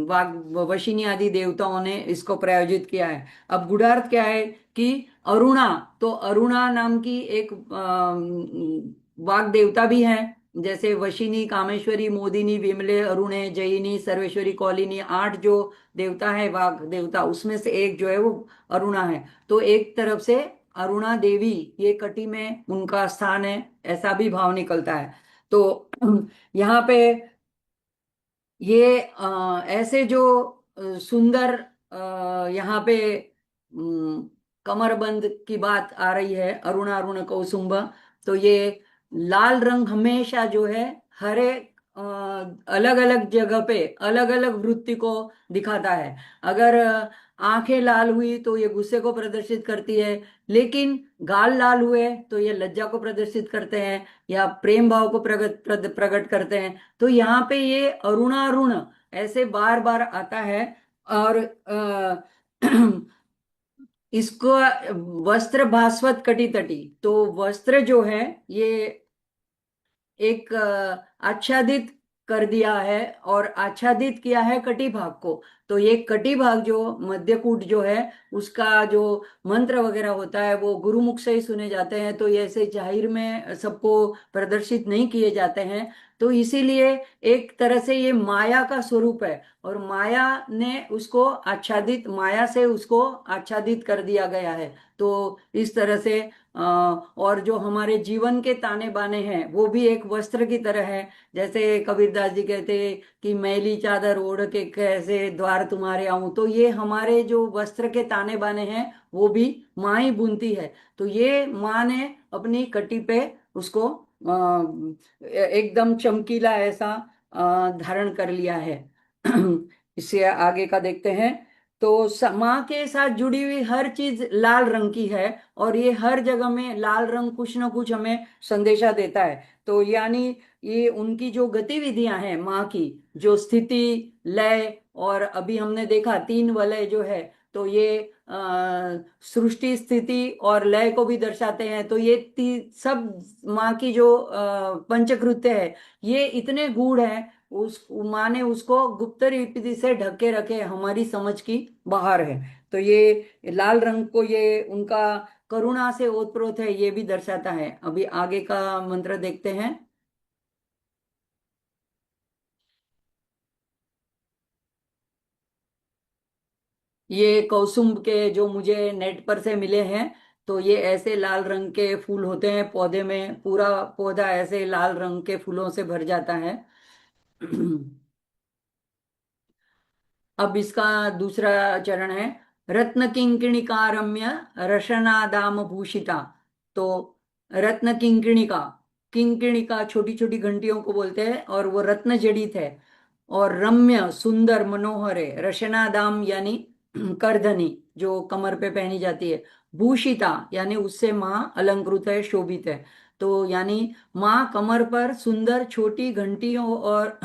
वाग वशिनी आदि देवताओं ने इसको प्रायोजित किया है। अब गुणार्थ क्या है कि अरुणा, तो अरुणा नाम की एक वाग देवता भी है। जैसे वशिनी, कामेश्वरी, मोदिनी, विमले, अरुणे, जयिनी, सर्वेश्वरी, कौलिनी, 8 जो देवता है वाग देवता, उसमें से एक जो है वो अरुणा है। तो एक तरफ से अरुणा देवी, ये कटी में उनका स्थान है, ऐसा भी भाव निकलता है। तो यहाँ पे ये ऐसे जो सुंदर यहाँ पे कमरबंद की बात आ रही है, अरुणारुण कौसुंभ, तो ये लाल रंग हमेशा जो है हर एक अलग अलग जगह पे अलग अलग वृत्ति को दिखाता है। अगर आंखें लाल हुई तो ये गुस्से को प्रदर्शित करती है, लेकिन गाल लाल हुए तो ये लज्जा को प्रदर्शित करते हैं या प्रेम भाव को प्रकट करते हैं। तो यहाँ पे ये अरुणारुण ऐसे बार बार आता है। और इसको वस्त्र भास्वत कटी तटी, तो वस्त्र जो है ये एक आच्छादित कर दिया है और आच्छादित किया है कटी भाग को। तो ये कटी भाग जो मध्यकूट जो है उसका जो मंत्र वगैरह होता है वो गुरुमुख से ही सुने जाते हैं, तो ये ऐसे जाहिर में सबको प्रदर्शित नहीं किए जाते हैं। तो इसीलिए एक तरह से ये माया का स्वरूप है और माया ने उसको आच्छादित, माया से उसको आच्छादित कर दिया गया है। तो इस तरह से और जो हमारे जीवन के ताने बाने हैं वो भी एक वस्त्र की तरह है। जैसे कबीरदास जी कहते हैं कि मैली चादर ओढ़ के कैसे द्वार तुम्हारे आऊं, तो ये हमारे जो वस्त्र के ताने बाने हैं वो भी माँ ही बुनती है। तो ये माँ ने अपनी कटी पे उसको एकदम चमकीला ऐसा धारण कर लिया है। इससे आगे का देखते हैं। तो माँ के साथ जुड़ी हुई हर चीज लाल रंग की है और ये हर जगह में लाल रंग कुछ ना कुछ हमें संदेशा देता है। तो यानी ये उनकी जो गतिविधियां हैं माँ की, जो स्थिति, लय और अभी हमने देखा 3 वलय जो है, तो ये सृष्टि, स्थिति और लय को भी दर्शाते हैं। तो ये सब माँ की जो पंचकृत्य है ये इतने गूढ़ हैं, उस माँ ने उसको गुप्त रीति से ढके रखे, हमारी समझ की बाहर है। तो ये लाल रंग को ये उनका करुणा से ओतप्रोत है ये भी दर्शाता है। अभी आगे का मंत्र देखते हैं। ये कौसुंब के जो मुझे नेट पर से मिले हैं, तो ये ऐसे लाल रंग के फूल होते हैं पौधे में, पूरा पौधा ऐसे लाल रंग के फूलों से भर जाता है। अब इसका दूसरा चरण है रत्न किंकिणिका रम्य रशनादाम भूषिता। तो रत्न किंकिणिका, किंकिणिका छोटी छोटी घंटियों को बोलते हैं और वो रत्न जड़ित है और रम्य सुंदर मनोहर है। रशनादाम यानी करधनी जो कमर पे पहनी जाती है, भूषिता यानी उससे माँ अलंकृत है, शोभित है। तो यानी माँ कमर पर सुंदर छोटी घंटियों और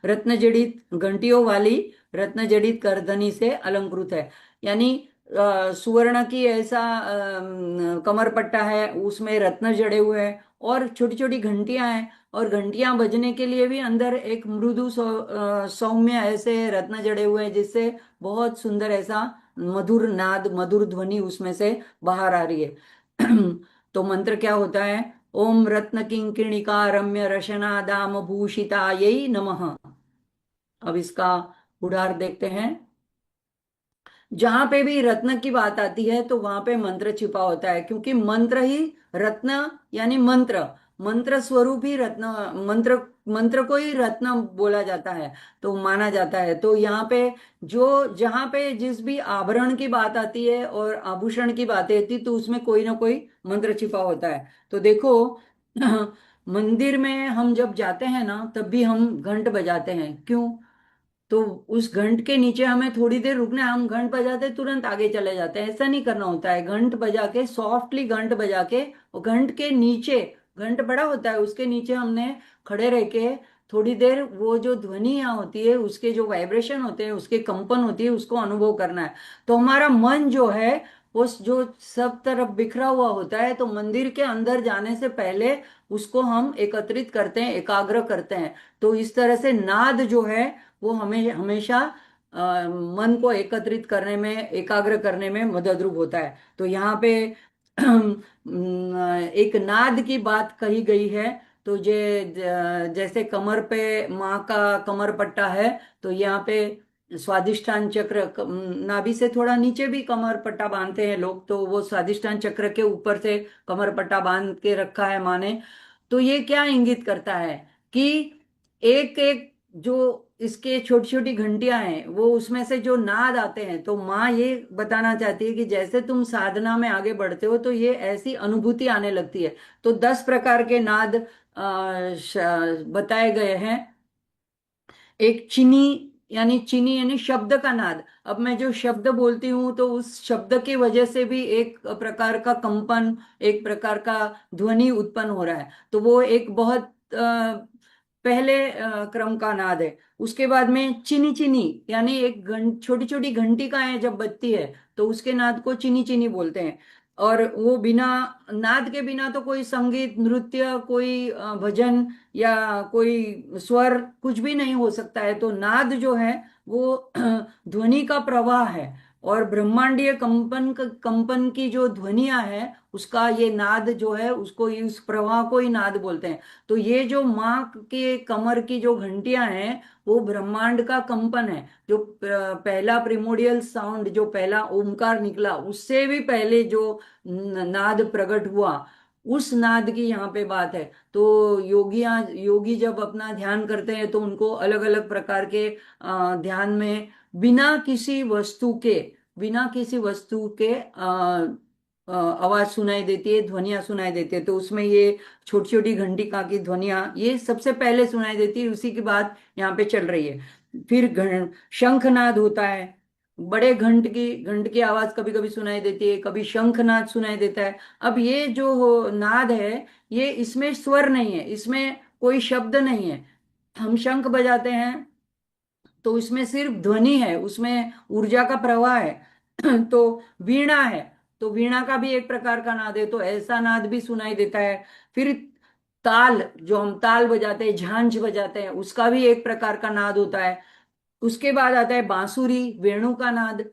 रत्न जड़ित घंटियों वाली रत्न जड़ित करधनी से अलंकृत है। यानी सुवर्ण की ऐसा कमर पट्टा है, उसमें रत्न जड़े हुए हैं और छोटी छोटी घंटियां हैं, और घंटियां बजने के लिए भी अंदर एक मृदु सौम्य ऐसे रत्न जड़े हुए हैं, जिससे बहुत सुंदर ऐसा मधुर नाद, मधुर ध्वनि उसमें से बाहर आ रही है। तो मंत्र क्या होता है? ओम रत्न किंकिणिका रम्य रशना दाम भूषितायै नमः। अब इसका उदाहरण देखते हैं। जहां पे भी रत्न की बात आती है तो वहां पे मंत्र छिपा होता है, क्योंकि मंत्र ही रत्न, यानी मंत्र, मंत्र स्वरूप ही रत्न, मंत्र, मंत्र को ही रत्न बोला जाता है, तो माना जाता है। तो यहाँ पे जो, जहां पे जिस भी आभरण की बात आती है और आभूषण की बात आती है, तो उसमें कोई ना कोई मंत्र छिपा होता है। तो देखो, मंदिर में हम जब जाते हैं ना, तब भी हम घंट बजाते हैं, क्यों? तो उस घंट के नीचे हमें थोड़ी देर रुकना है, हम घंट बजाते तुरंत आगे चले जाते हैं, ऐसा नहीं करना होता है। घंट बजा के, सॉफ्टली घंट बजा के, और घंट के नीचे, घंट बड़ा होता है, उसके नीचे हमने खड़े रह के थोड़ी देर वो जो ध्वनि यहाँ होती है, उसके जो वाइब्रेशन होते हैं, उसके कंपन होती है, उसको अनुभव करना है। तो हमारा मन जो है, वो जो सब तरफ बिखरा हुआ होता है, तो मंदिर के अंदर जाने से पहले उसको हम एकत्रित करते हैं, एकाग्र करते हैं। तो इस तरह से नाद जो है, वो हमें हमेशा मन को एकत्रित करने में, एकाग्र करने में मददरूप होता है। तो यहाँ पे एक नाद की बात कही गई है। तो जैसे कमर पे माँ का कमर पट्टा है, तो यहाँ पे स्वादिष्ठान चक्र, नाभि से थोड़ा नीचे भी कमर पट्टा बांधते हैं लोग, तो वो स्वादिष्ठान चक्र के ऊपर से कमर पट्टा बांध के रखा है माँ ने। तो ये क्या इंगित करता है कि एक एक जो इसके छोटी छोटी घंटियां हैं, वो उसमें से जो नाद आते हैं, तो माँ ये बताना चाहती है कि जैसे तुम साधना में आगे बढ़ते हो, तो ये ऐसी अनुभूति आने लगती है। तो 10 प्रकार के नाद बताए गए हैं। एक चीनी, यानी चीनी यानी शब्द का नाद। अब मैं जो शब्द बोलती हूँ, तो उस शब्द की वजह से भी एक प्रकार का कंपन, एक प्रकार का ध्वनि उत्पन्न हो रहा है। तो वो एक बहुत पहले क्रम का नाद है। उसके बाद में चीनी चीनी, यानी एक छोटी छोटी घंटिकाएं जब बजती है, तो उसके नाद को चीनी चीनी बोलते हैं। और वो बिना, नाद के बिना तो कोई संगीत, नृत्य, कोई भजन या कोई स्वर, कुछ भी नहीं हो सकता है। तो नाद जो है वो ध्वनि का प्रवाह है, और ब्रह्मांडीय कंपन की जो ध्वनियां है, उसका ये नाद जो है, उसको, उस प्रवाह को ही नाद बोलते हैं। तो ये जो माँ के कमर की जो घंटियां हैं, वो ब्रह्मांड का कंपन है। जो पहला प्रिमोडियल साउंड, जो पहला ओमकार निकला, उससे भी पहले जो नाद प्रकट हुआ, उस नाद की यहाँ पे बात है। तो योगी जब अपना ध्यान करते हैं, तो उनको अलग अलग प्रकार के ध्यान में बिना किसी वस्तु के, बिना किसी वस्तु के आवाज सुनाई देती है, ध्वनियां सुनाई देती है। तो उसमें ये छोटी छोटी घंटिका की ध्वनियां ये सबसे पहले सुनाई देती है, उसी की बात यहाँ पे चल रही है। फिर शंखनाद होता है। बड़े घंट की आवाज कभी कभी सुनाई देती है, कभी शंखनाद सुनाई देता है। अब ये जो नाद है, ये इसमें स्वर नहीं है, इसमें कोई शब्द नहीं है। हम शंख बजाते हैं, तो इसमें सिर्फ ध्वनि है, उसमें ऊर्जा का प्रवाह है। तो वीणा है, तो वीणा का भी एक प्रकार का नाद है, तो ऐसा नाद भी सुनाई देता है। फिर ताल, जो हम ताल बजाते हैं, झांझ बजाते हैं, उसका भी एक प्रकार का नाद होता है। उसके बाद आता है बांसुरी, वेणु का नाद,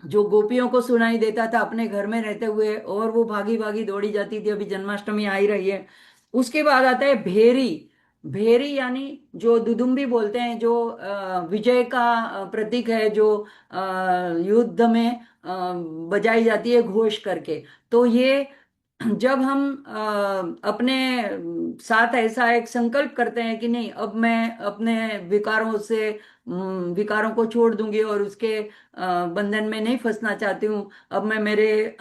जो गोपियों को सुनाई देता था अपने घर में रहते हुए, और वो भागी भागी दौड़ी जाती थी। अभी जन्माष्टमी आ ही रही है। उसके बाद आता है भेरी। भेरी यानी जो दुदुम्बी बोलते हैं, जो विजय का प्रतीक है, जो युद्ध में बजाई जाती है घोष करके। तो ये जब हम अपने साथ ऐसा एक संकल्प करते हैं कि नहीं, अब मैं अपने विकारों से, विकारों को छोड़ दूंगी और उसके बंधन में नहीं फंसना चाहती हूँ, अब मैं मेरे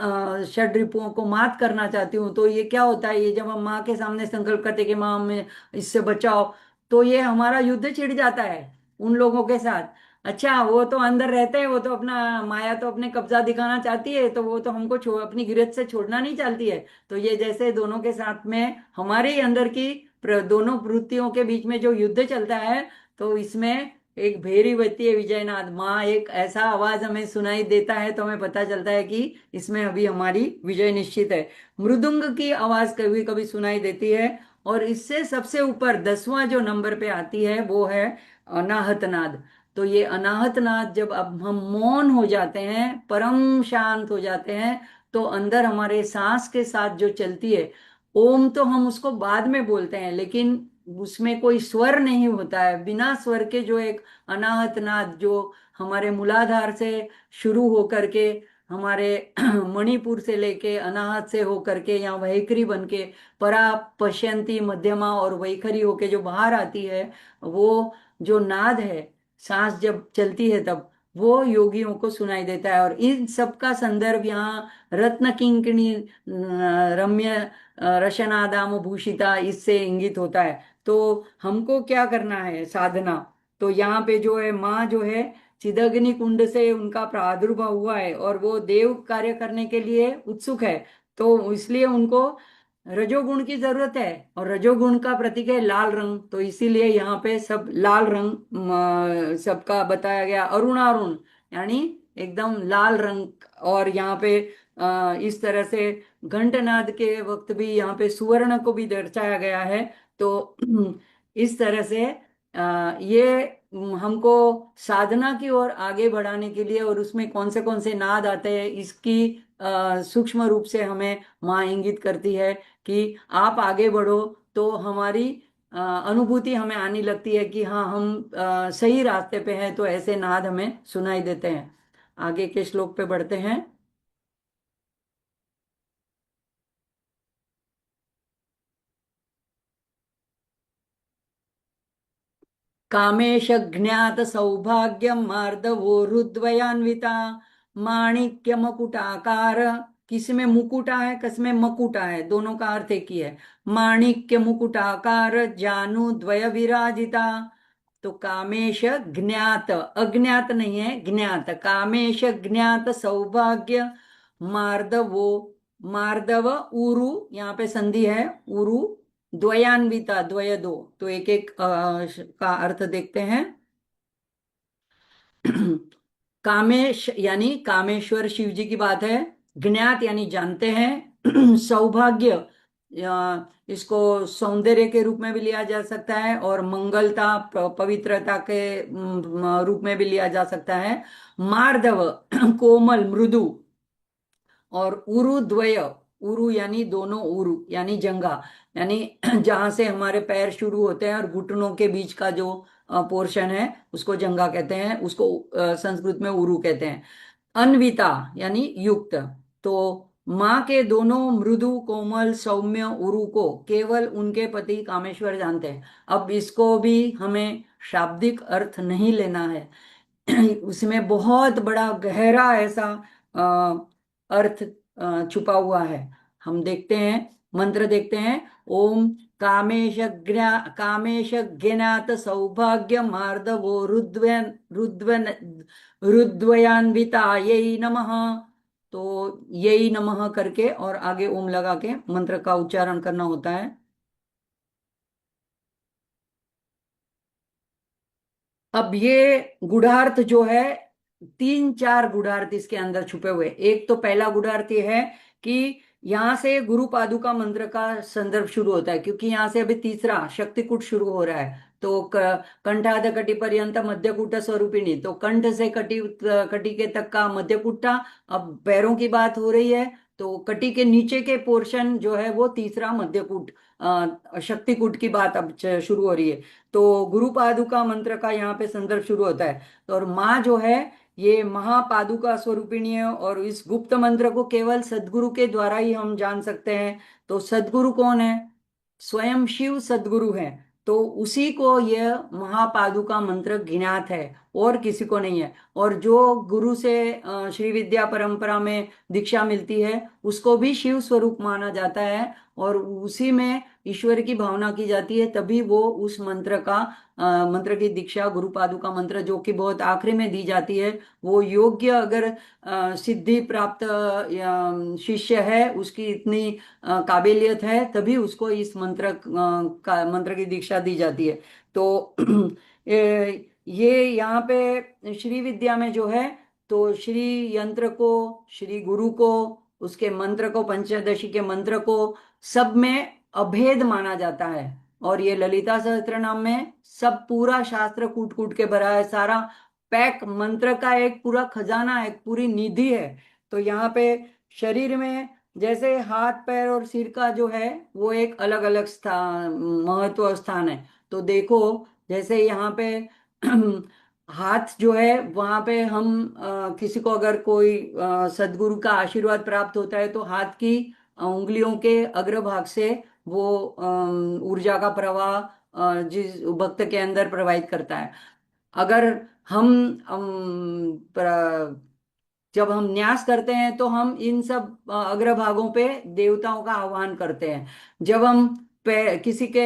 षड रिपुओं को मात करना चाहती हूँ। तो ये क्या होता है, ये जब हम माँ के सामने संकल्प करते हैं कि माँ हमें इससे बचाओ, तो ये हमारा युद्ध छिड़ जाता है उन लोगों के साथ। अच्छा, वो तो अंदर रहते हैं, वो तो अपना माया तो अपने कब्जा दिखाना चाहती है, तो वो तो हमको अपनी गिरफ्त से छोड़ना नहीं चाहती है। तो ये जैसे दोनों के साथ में हमारे ही अंदर की दोनों वृत्तियों के बीच में जो युद्ध चलता है, तो इसमें एक भेरी बजती है विजयनाद, माँ एक ऐसा आवाज हमें सुनाई देता है तो हमें पता चलता है कि इसमें अभी हमारी विजय निश्चित है। मृदुंग की आवाज कभी कभी सुनाई देती है। और इससे सबसे ऊपर 10वां जो नंबर पे आती है वो है अनाहत नाद। तो ये अनाहत नाद जब अब हम मौन हो जाते हैं, परम शांत हो जाते हैं, तो अंदर हमारे सांस के साथ जो चलती है, ओम तो हम उसको बाद में बोलते हैं, लेकिन उसमें कोई स्वर नहीं होता है, बिना स्वर के जो एक अनाहत नाद जो हमारे मूलाधार से शुरू होकर के हमारे मणिपुर से लेके अनाहत से होकर के या वैखरी बन के परा पश्यंती मध्यमा और वैखरी होके जो बाहर आती है, वो जो नाद है, सांस जब चलती है तब वो योगियों को सुनाई देता है। और इन सब का संदर्भ यहाँ रत्न किंकिणी रम्य रशनादाम भूषिता इससे इंगित होता है। तो हमको क्या करना है साधना, तो यहाँ पे जो है माँ जो है चिदग्नि कुंड से उनका प्रादुर्भाव हुआ है और वो देव कार्य करने के लिए उत्सुक है। तो इसलिए उनको रजोगुण की जरूरत है, और रजोगुण का प्रतीक है लाल रंग, तो इसीलिए यहाँ पे सब लाल रंग सबका बताया गया, अरुणारुण यानी एकदम लाल रंग। और यहाँ पे इस तरह से घंटनाद के वक्त भी यहाँ पे सुवर्ण को भी दर्शाया गया है। तो इस तरह से ये हमको साधना की ओर आगे बढ़ाने के लिए, और उसमें कौन से नाद आते हैं इसकी सूक्ष्म रूप से हमें माँ इंगित करती है कि आप आगे बढ़ो, तो हमारी अनुभूति हमें आने लगती है कि हाँ हम सही रास्ते पे हैं, तो ऐसे नाद हमें सुनाई देते हैं। आगे के श्लोक पे बढ़ते हैं। कामेश ज्ञात सौभाग्यम मार्दवो रुद्वयान्विता, माणिक्य मकुटाकार। किसमें मुकुटा है, किसमें मकुटा है, दोनों का अर्थ एक ही है। माणिक्य मुकुटाकार जानु द्वय विराजिता। तो कामेश ज्ञात, अज्ञात नहीं है, ज्ञात, कामेश ज्ञात सौभाग्य मार्दवो, मार्दव उरु, यहाँ पे संधि है उरु, द्वयान्विता, द्वय दो, तो एक एक का अर्थ देखते हैं। कामेश यानी कामेश्वर शिव जी की बात है। ज्ञात यानी जानते हैं। सौभाग्य, इसको सौंदर्य के रूप में भी लिया जा सकता है, और मंगलता पवित्रता के रूप में भी लिया जा सकता है। मार्दव कोमल मृदु, और उरु द्वय, उरु यानी दोनों, उरु यानी जंघा, यानी जहां से हमारे पैर शुरू होते हैं और घुटनों के बीच का जो पोर्शन है उसको जंघा कहते हैं, उसको संस्कृत में उरु कहते हैं। अन्विता यानी युक्त। तो माँ के दोनों मृदु कोमल सौम्य उरु को केवल उनके पति कामेश्वर जानते हैं। अब इसको भी हमें शाब्दिक अर्थ नहीं लेना है, उसमें बहुत बड़ा गहरा ऐसा अर्थ छुपा हुआ है। हम देखते हैं, मंत्र देखते हैं। ओम कामेश ज्ञात सौभाग्य मार्दवो रुद्वन रुद्वन रुद्वयान्विता यही नमः। तो यही नमः करके और आगे ओम लगा के मंत्र का उच्चारण करना होता है। अब ये गुढ़ार्थ जो है, तीन चार गुढ़ार्थ इसके अंदर छुपे हुए। एक तो पहला गुढ़ार्थ ये है कि यहाँ से गुरु पादुका मंत्र का संदर्भ शुरू होता है, क्योंकि यहाँ से अभी तीसरा शक्तिकूट शुरू हो रहा है। तो कंठाद कटि पर्यंत मध्यकूट स्वरूपिणी, तो कंठ से कटी के तक का मध्यकूटा। अब पैरों की बात हो रही है, तो कटी के नीचे के पोर्शन जो है वो तीसरा मध्यकूट, शक्तिकूट की बात अब शुरू हो रही है। तो गुरु पादुका मंत्र का यहाँ पे संदर्भ शुरू होता है। तो और माँ जो है ये महापादुका स्वरूपिणी है, और इस गुप्त मंत्र को केवल सदगुरु के द्वारा ही हम जान सकते हैं। तो सदगुरु कौन है, स्वयं शिव सदगुरु है। तो उसी को यह महापादुका मंत्र ज्ञात है, और किसी को नहीं है। और जो गुरु से श्री विद्या परंपरा में दीक्षा मिलती है उसको भी शिव स्वरूप माना जाता है, और उसी में ईश्वर की भावना की जाती है, तभी वो उस मंत्र का मंत्र की दीक्षा गुरु पादुका मंत्र जो कि बहुत आखिरी में दी जाती है, वो योग्य अगर सिद्धि प्राप्त शिष्य है, उसकी इतनी काबिलियत है, तभी उसको इस मंत्र का मंत्र की दीक्षा दी जाती है। तो ये यहाँ पे श्री विद्या में जो है, तो श्री यंत्र को, श्री गुरु को, उसके मंत्र को, पंचदशी के मंत्र को, सब में अभेद माना जाता है। और ये ललिता सहस्त्रनाम में सब पूरा शास्त्र कूट कूट के भरा है, सारा पैक मंत्र का एक पूरा खजाना है, एक पूरी निधि है। तो यहाँ पे शरीर में जैसे हाथ पैर और सिर का जो है वो एक अलग अलग स्थान, महत्व स्थान है। तो देखो, जैसे यहाँ पे हाथ जो है वहां पे हम किसी को अगर कोई सदगुरु का आशीर्वाद प्राप्त होता है तो हाथ की उंगलियों के अग्रभाग से वो ऊर्जा का प्रवाह जिस भक्त के अंदर प्रवाहित करता है। अगर हम जब हम न्यास करते हैं तो हम इन सब अग्रभागों पे देवताओं का आह्वान करते हैं। जब हम किसी के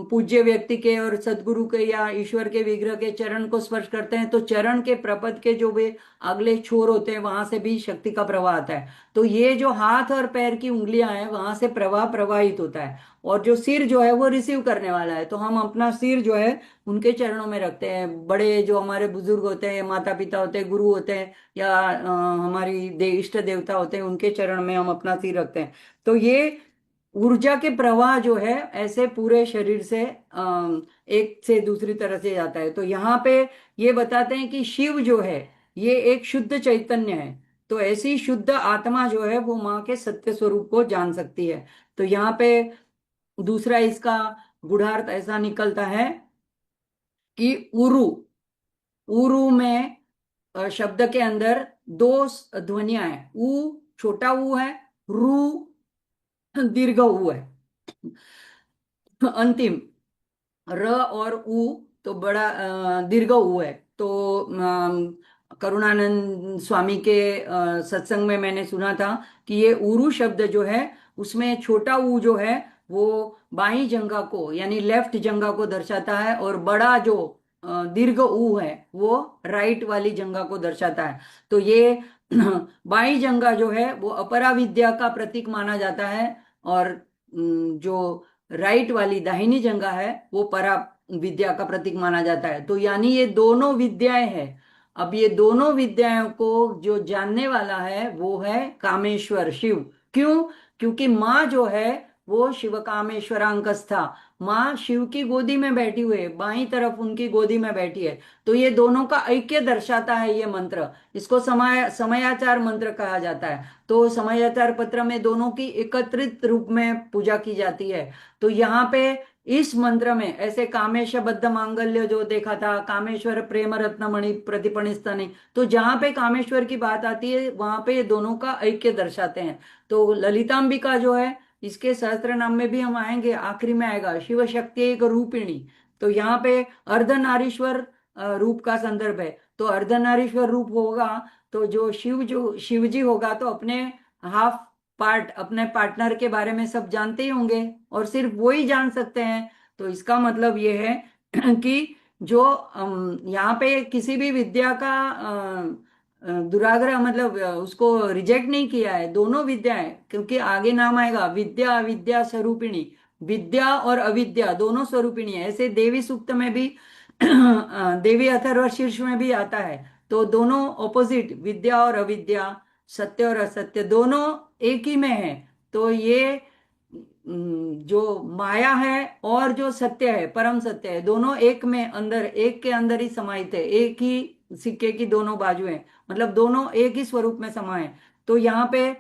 पूज्य व्यक्ति के और सदगुरु के या ईश्वर के विग्रह के चरण को स्पर्श करते हैं तो चरण के प्रपद के जो वे अगले छोर होते हैं वहां से भी शक्ति का प्रवाह आता है। तो ये जो हाथ और पैर की उंगलियां हैं वहां से प्रवाह प्रवाहित होता है। और जो सिर जो है वो रिसीव करने वाला है, तो हम अपना सिर जो है उनके चरणों में रखते हैं। बड़े जो हमारे बुजुर्ग होते हैं, माता पिता होते हैं, गुरु होते हैं, या हमारी इष्ट देवता होते हैं, उनके चरण में हम अपना सिर रखते हैं। तो ये ऊर्जा के प्रवाह जो है ऐसे पूरे शरीर से एक से दूसरी तरह से जाता है। तो यहाँ पे ये बताते हैं कि शिव जो है ये एक शुद्ध चैतन्य है। तो ऐसी शुद्ध आत्मा जो है वो माँ के सत्य स्वरूप को जान सकती है। तो यहाँ पे दूसरा इसका गूढ़ार्थ ऐसा निकलता है कि उरु, उरु में शब्द के अंदर दो ध्वनियां हैं। उ छोटा ऊ है, रू दीर्घ ऊ है। अंतिम र और उ तो बड़ा दीर्घ ऊ है। तो करुणानंद स्वामी के सत्संग में मैंने सुना था कि ये उरु शब्द जो है उसमें छोटा ऊ जो है वो बाई जंघा को यानी लेफ्ट जंघा को दर्शाता है, और बड़ा जो दीर्घ ऊ है वो राइट वाली जंघा को दर्शाता है। तो ये बाई जंघा जो है वो अपरा विद्या का प्रतीक माना जाता है, और जो राइट वाली दाहिनी जंघा है वो परा विद्या का प्रतीक माना जाता है। तो यानी ये दोनों विद्याएं हैं। अब ये दोनों विद्याओं को जो जानने वाला है वो है कामेश्वर शिव। क्यों? क्योंकि माँ जो है वो शिव कामेश्वरांकस्था, माँ शिव की गोदी में बैठी हुई है, बाई तरफ उनकी गोदी में बैठी है। तो ये दोनों का ऐक्य दर्शाता है ये मंत्र। इसको समयाचार मंत्र कहा जाता है। तो समयाचार पत्र में दोनों की एकत्रित रूप में पूजा की जाती है। तो यहाँ पे इस मंत्र में ऐसे कामेश बद्ध मांगल्य जो देखा था, कामेश्वर प्रेम रत्न मणि प्रतिपणिस्तनि, तो जहां पे कामेश्वर की बात आती है वहां पे ये दोनों का ऐक्य दर्शाते हैं। तो ललितांबिका जो है इसके सहस्त्र नाम में भी हम आएंगे, आखिरी में आएगा शिव शक्ति एक रूपिणी। तो यहाँ पे अर्धनारीश्वर रूप का संदर्भ है। तो अर्धनारीश्वर रूप होगा तो जो शिव जी होगा तो अपने हाफ पार्ट, अपने पार्टनर के बारे में सब जानते ही होंगे, और सिर्फ वो ही जान सकते हैं। तो इसका मतलब ये है कि जो यहाँ पे किसी भी विद्या का दुराग्रह मतलब उसको रिजेक्ट नहीं किया है, दोनों विद्याएं, क्योंकि आगे नाम आएगा विद्या अविद्या स्वरूपिणी, विद्या और अविद्या दोनों स्वरूपिणी है। ऐसे देवी सूक्त में भी देवी अथर्व शीर्ष में भी आता है। तो दोनों ऑपोजिट, विद्या और अविद्या, सत्य और असत्य दोनों एक ही में है। तो ये जो माया है और जो सत्य है, परम सत्य है, दोनों एक में, अंदर एक के अंदर ही समाहित है। एक ही सिक्के की दोनों बाजुएं, मतलब दोनों एक ही स्वरूप में समाये। तो यहाँ पे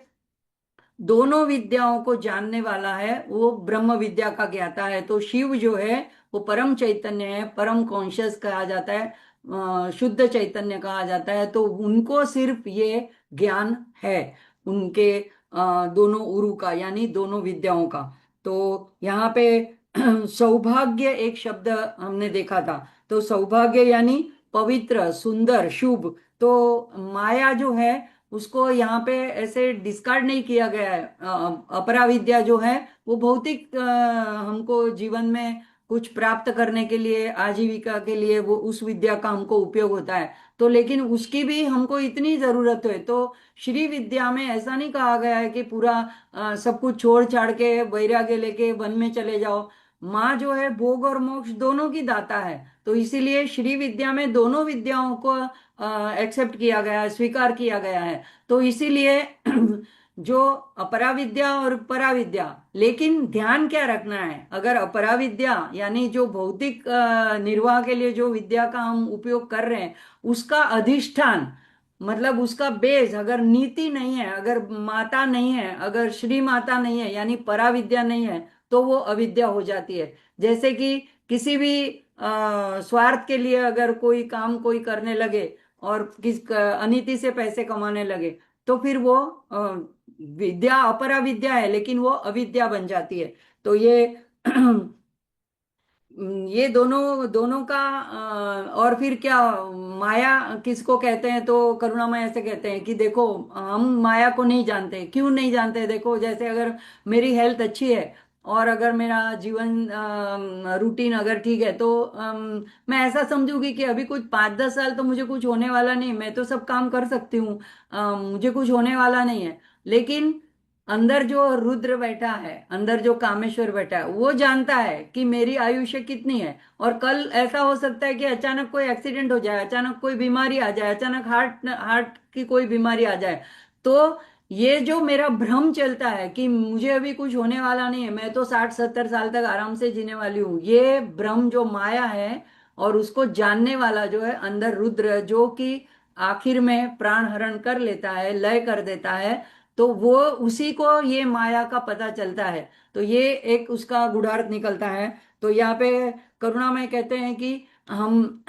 दोनों विद्याओं को जानने वाला है वो ब्रह्म विद्या का ज्ञाता है। तो शिव जो है वो परम चैतन्य है, परम कॉन्शियस कहा जाता है, शुद्ध चैतन्य कहा जाता है। तो उनको सिर्फ ये ज्ञान है उनके दोनों उरु का, यानी दोनों विद्याओं का। तो यहाँ पे सौभाग्य एक शब्द हमने देखा था। तो सौभाग्य यानी पवित्र, सुंदर, शुभ। तो माया जो है उसको यहाँ पे ऐसे डिस्कार्ड नहीं किया गया है। अपरा विद्या जो है वो भौतिक हमको जीवन में कुछ प्राप्त करने के लिए, आजीविका के लिए वो उस विद्या का हमको उपयोग होता है। तो लेकिन उसकी भी हमको इतनी जरूरत है। तो श्री विद्या में ऐसा नहीं कहा गया है कि पूरा सब कुछ छोड़ छाड़ के वैराग्य लेके वन में चले जाओ। माँ जो है भोग और मोक्ष दोनों की दाता है। तो इसीलिए श्री विद्या में दोनों विद्याओं को एक्सेप्ट किया गया है, स्वीकार किया गया है। तो इसीलिए जो अपरा विद्या और परा विद्या, लेकिन ध्यान क्या रखना है, अगर अपरा विद्या यानी जो भौतिक निर्वाह के लिए जो विद्या का हम उपयोग कर रहे हैं, उसका अधिष्ठान मतलब उसका बेस अगर नीति नहीं है, अगर माता नहीं है, अगर श्री माता नहीं है यानी परा विद्या नहीं है, तो वो अविद्या हो जाती है। जैसे कि किसी भी स्वार्थ के लिए अगर कोई काम कोई करने लगे और अनीति से पैसे कमाने लगे, तो फिर वो विद्या अपरा विद्या है लेकिन वो अविद्या बन जाती है। तो ये दोनों दोनों का और फिर क्या, माया किसको कहते हैं, तो करुणामय ऐसे कहते हैं कि देखो हम माया को नहीं जानते। क्यों नहीं जानते? देखो जैसे अगर मेरी हेल्थ अच्छी है और अगर मेरा जीवन रूटीन अगर ठीक है, तो मैं ऐसा समझूंगी कि अभी कुछ 5-10 साल तो मुझे कुछ होने वाला नहीं, मैं तो सब काम कर सकती हूँ, मुझे कुछ होने वाला नहीं है। लेकिन अंदर जो रुद्र बैठा है, अंदर जो कामेश्वर बैठा है, वो जानता है कि मेरी आयुष्य कितनी है, और कल ऐसा हो सकता है कि अचानक कोई एक्सीडेंट हो जाए, अचानक कोई बीमारी आ जाए, अचानक हार्ट हार्ट की कोई बीमारी आ जाए। तो ये जो मेरा भ्रम चलता है कि मुझे अभी कुछ होने वाला नहीं है, मैं तो 60-70 साल तक आराम से जीने वाली हूँ, ये भ्रम जो माया है, और उसको जानने वाला जो है अंदर रुद्र, जो कि आखिर में प्राण हरण कर लेता है, लय कर देता है, तो वो उसी को ये माया का पता चलता है। तो ये एक उसका गुणार्थ निकलता है। तो यहाँ पे करुणा में कहते हैं कि हम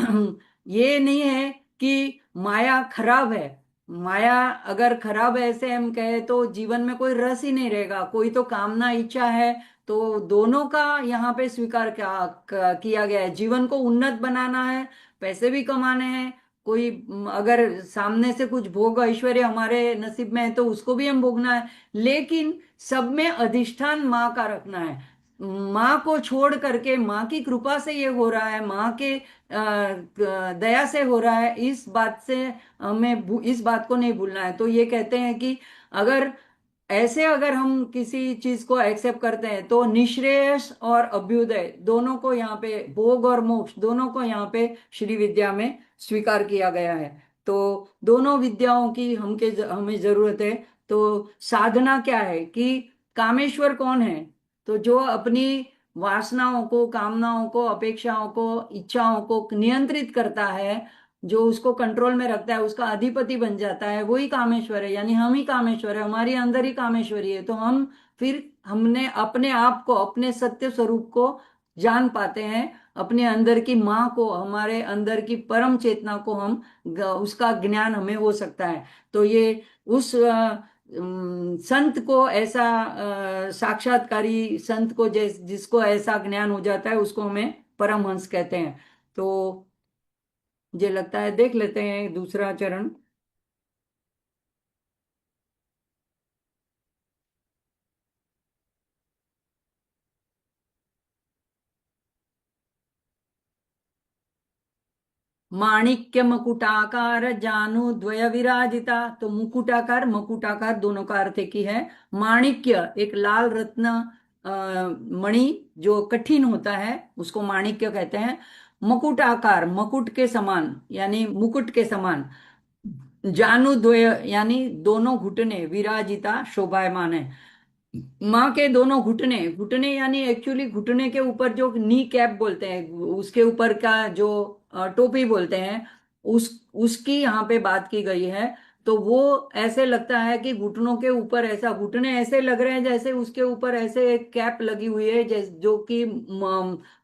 ये नहीं है कि माया खराब है। माया अगर खराब है ऐसे हम कहे तो जीवन में कोई रस ही नहीं रहेगा। कोई तो कामना इच्छा है, तो दोनों का यहाँ पे स्वीकार किया गया है। जीवन को उन्नत बनाना है, पैसे भी कमाने हैं, कोई अगर सामने से कुछ भोग ऐश्वर्य हमारे नसीब में है तो उसको भी हम भोगना है, लेकिन सब में अधिष्ठान माँ का रखना है। माँ को छोड़ करके, माँ की कृपा से ये हो रहा है, माँ के दया से हो रहा है, इस बात से हमें इस बात को नहीं भूलना है। तो ये कहते हैं कि अगर ऐसे अगर हम किसी चीज को एक्सेप्ट करते हैं तो निश्रेयस और अभ्युदय दोनों को यहाँ पे, भोग और मोक्ष दोनों को यहाँ पे श्री विद्या में स्वीकार किया गया है। तो दोनों विद्याओं की हमें जरूरत है। तो साधना क्या है कि कामेश्वर कौन है? तो जो अपनी वासनाओं को, कामनाओं को, अपेक्षाओं को, इच्छाओं को नियंत्रित करता है, जो उसको कंट्रोल में रखता है, उसका अधिपति बन जाता है, वही कामेश्वर है। यानी हम ही कामेश्वर है, हमारे अंदर ही कामेश्वरी है। तो हम फिर हमने अपने आप को, अपने सत्य स्वरूप को जान पाते हैं, अपने अंदर की माँ को, हमारे अंदर की परम चेतना को हम उसका ज्ञान हमें हो सकता है। तो ये उस संत को ऐसा साक्षात्कारी संत को जिसको ऐसा ज्ञान हो जाता है, उसको हमें परमहंस कहते हैं। तो मुझे लगता है देख लेते हैं दूसरा चरण। माणिक्य मकुटाकार जानु द्वय विराजिता। तो मुकुटाकार मकुटाकार दोनों का अर्थ एक ही है। माणिक्य एक लाल रत्न मणि जो कठिन होता है, उसको माणिक्य कहते हैं। मकुटाकार मकुट के समान यानी मुकुट के समान। जानुद्वय यानी दोनों घुटने, विराजिता शोभायमान है। माँ के दोनों घुटने, घुटने यानी एक्चुअली घुटने के ऊपर जो नी कैप बोलते हैं, उसके ऊपर का जो टोपी बोलते हैं, उसकी यहाँ पे बात की गई है। तो वो ऐसे लगता है कि घुटनों के ऊपर ऐसा, घुटने ऐसे लग रहे हैं जैसे उसके ऊपर ऐसे एक कैप लगी हुई है, जो कि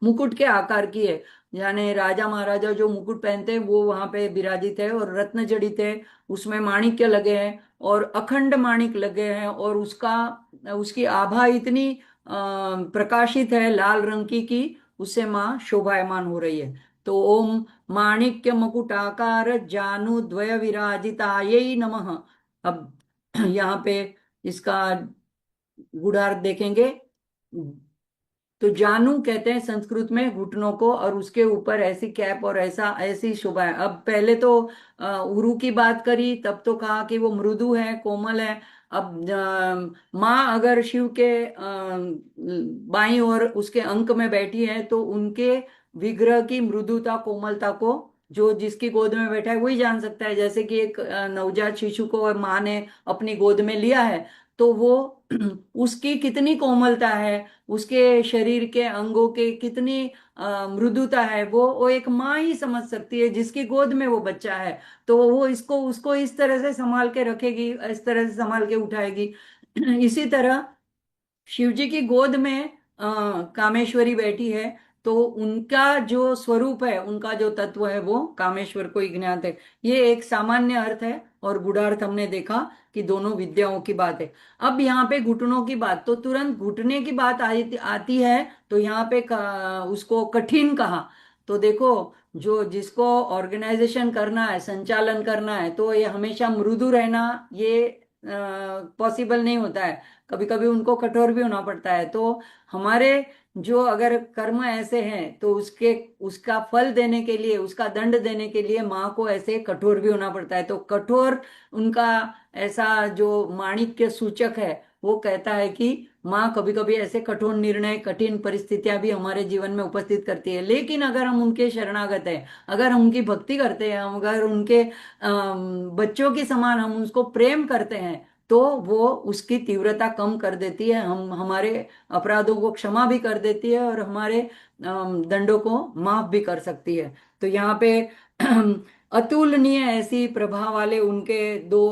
मुकुट के आकार की है। यानी राजा महाराजा जो मुकुट पहनते हैं वो वहां पे विराजित है, और रत्न जड़ित है, उसमें माणिक्य लगे हैं और अखंड माणिक लगे हैं, और उसका उसकी आभा इतनी प्रकाशित है लाल रंग की उससे माँ शोभायमान हो रही है। तो ओम माणिक्य मकुटाकार जानु द्वय विराजितायै नमः। अब यहाँ पे इसका गुणार्थ देखेंगे। तो जानू कहते हैं संस्कृत में घुटनों को, और उसके ऊपर ऐसी कैप और ऐसा ऐसी शोभा है। अब पहले तो उरु की बात करी, तब तो कहा कि वो मृदु है, कोमल है। अब माँ अगर शिव के बाईं ओर उसके अंक में बैठी है, तो उनके विग्रह की मृदुता कोमलता को जो जिसकी गोद में बैठा है वही जान सकता है। जैसे कि एक नवजात शिशु को माँ ने अपनी गोद में लिया है, तो वो उसकी कितनी कोमलता है, उसके शरीर के अंगों के कितनी मृदुता है, वो एक माँ ही समझ सकती है जिसकी गोद में वो बच्चा है। तो वो इसको उसको इस तरह से संभाल के रखेगी, इस तरह से संभाल के उठाएगी। इसी तरह शिव जी की गोद में कामेश्वरी बैठी है, तो उनका जो स्वरूप है, उनका जो तत्व है, वो कामेश्वर को ही ज्ञात है। ये एक सामान्य अर्थ है, और गूढ़ार्थ हमने देखा कि दोनों विद्याओं की बात है। अब यहाँ पे घुटनों की बात, तो तुरंत घुटने की बात आती है, तो यहाँ पे उसको कठिन कहा। तो देखो, जो जिसको ऑर्गेनाइजेशन करना है, संचालन करना है, तो ये हमेशा मृदु रहना ये पॉसिबल नहीं होता है। कभी कभी उनको कठोर भी होना पड़ता है। तो हमारे जो अगर कर्म ऐसे हैं, तो उसके उसका फल देने के लिए, उसका दंड देने के लिए माँ को ऐसे कठोर भी होना पड़ता है। तो कठोर उनका ऐसा जो माणिक्य सूचक है, वो कहता है कि माँ कभी कभी ऐसे कठोर निर्णय, कठिन परिस्थितियां भी हमारे जीवन में उपस्थित करती है। लेकिन अगर हम उनके शरणागत हैं, अगर हम उनकी भक्ति करते हैं, हम अगर उनके बच्चों के समान हम उसको प्रेम करते हैं, तो वो उसकी तीव्रता कम कर देती है, हम हमारे अपराधों को क्षमा भी कर देती है, और हमारे दंडों को माफ भी कर सकती है। तो यहाँ पे अतुलनीय ऐसी प्रभाव वाले उनके दो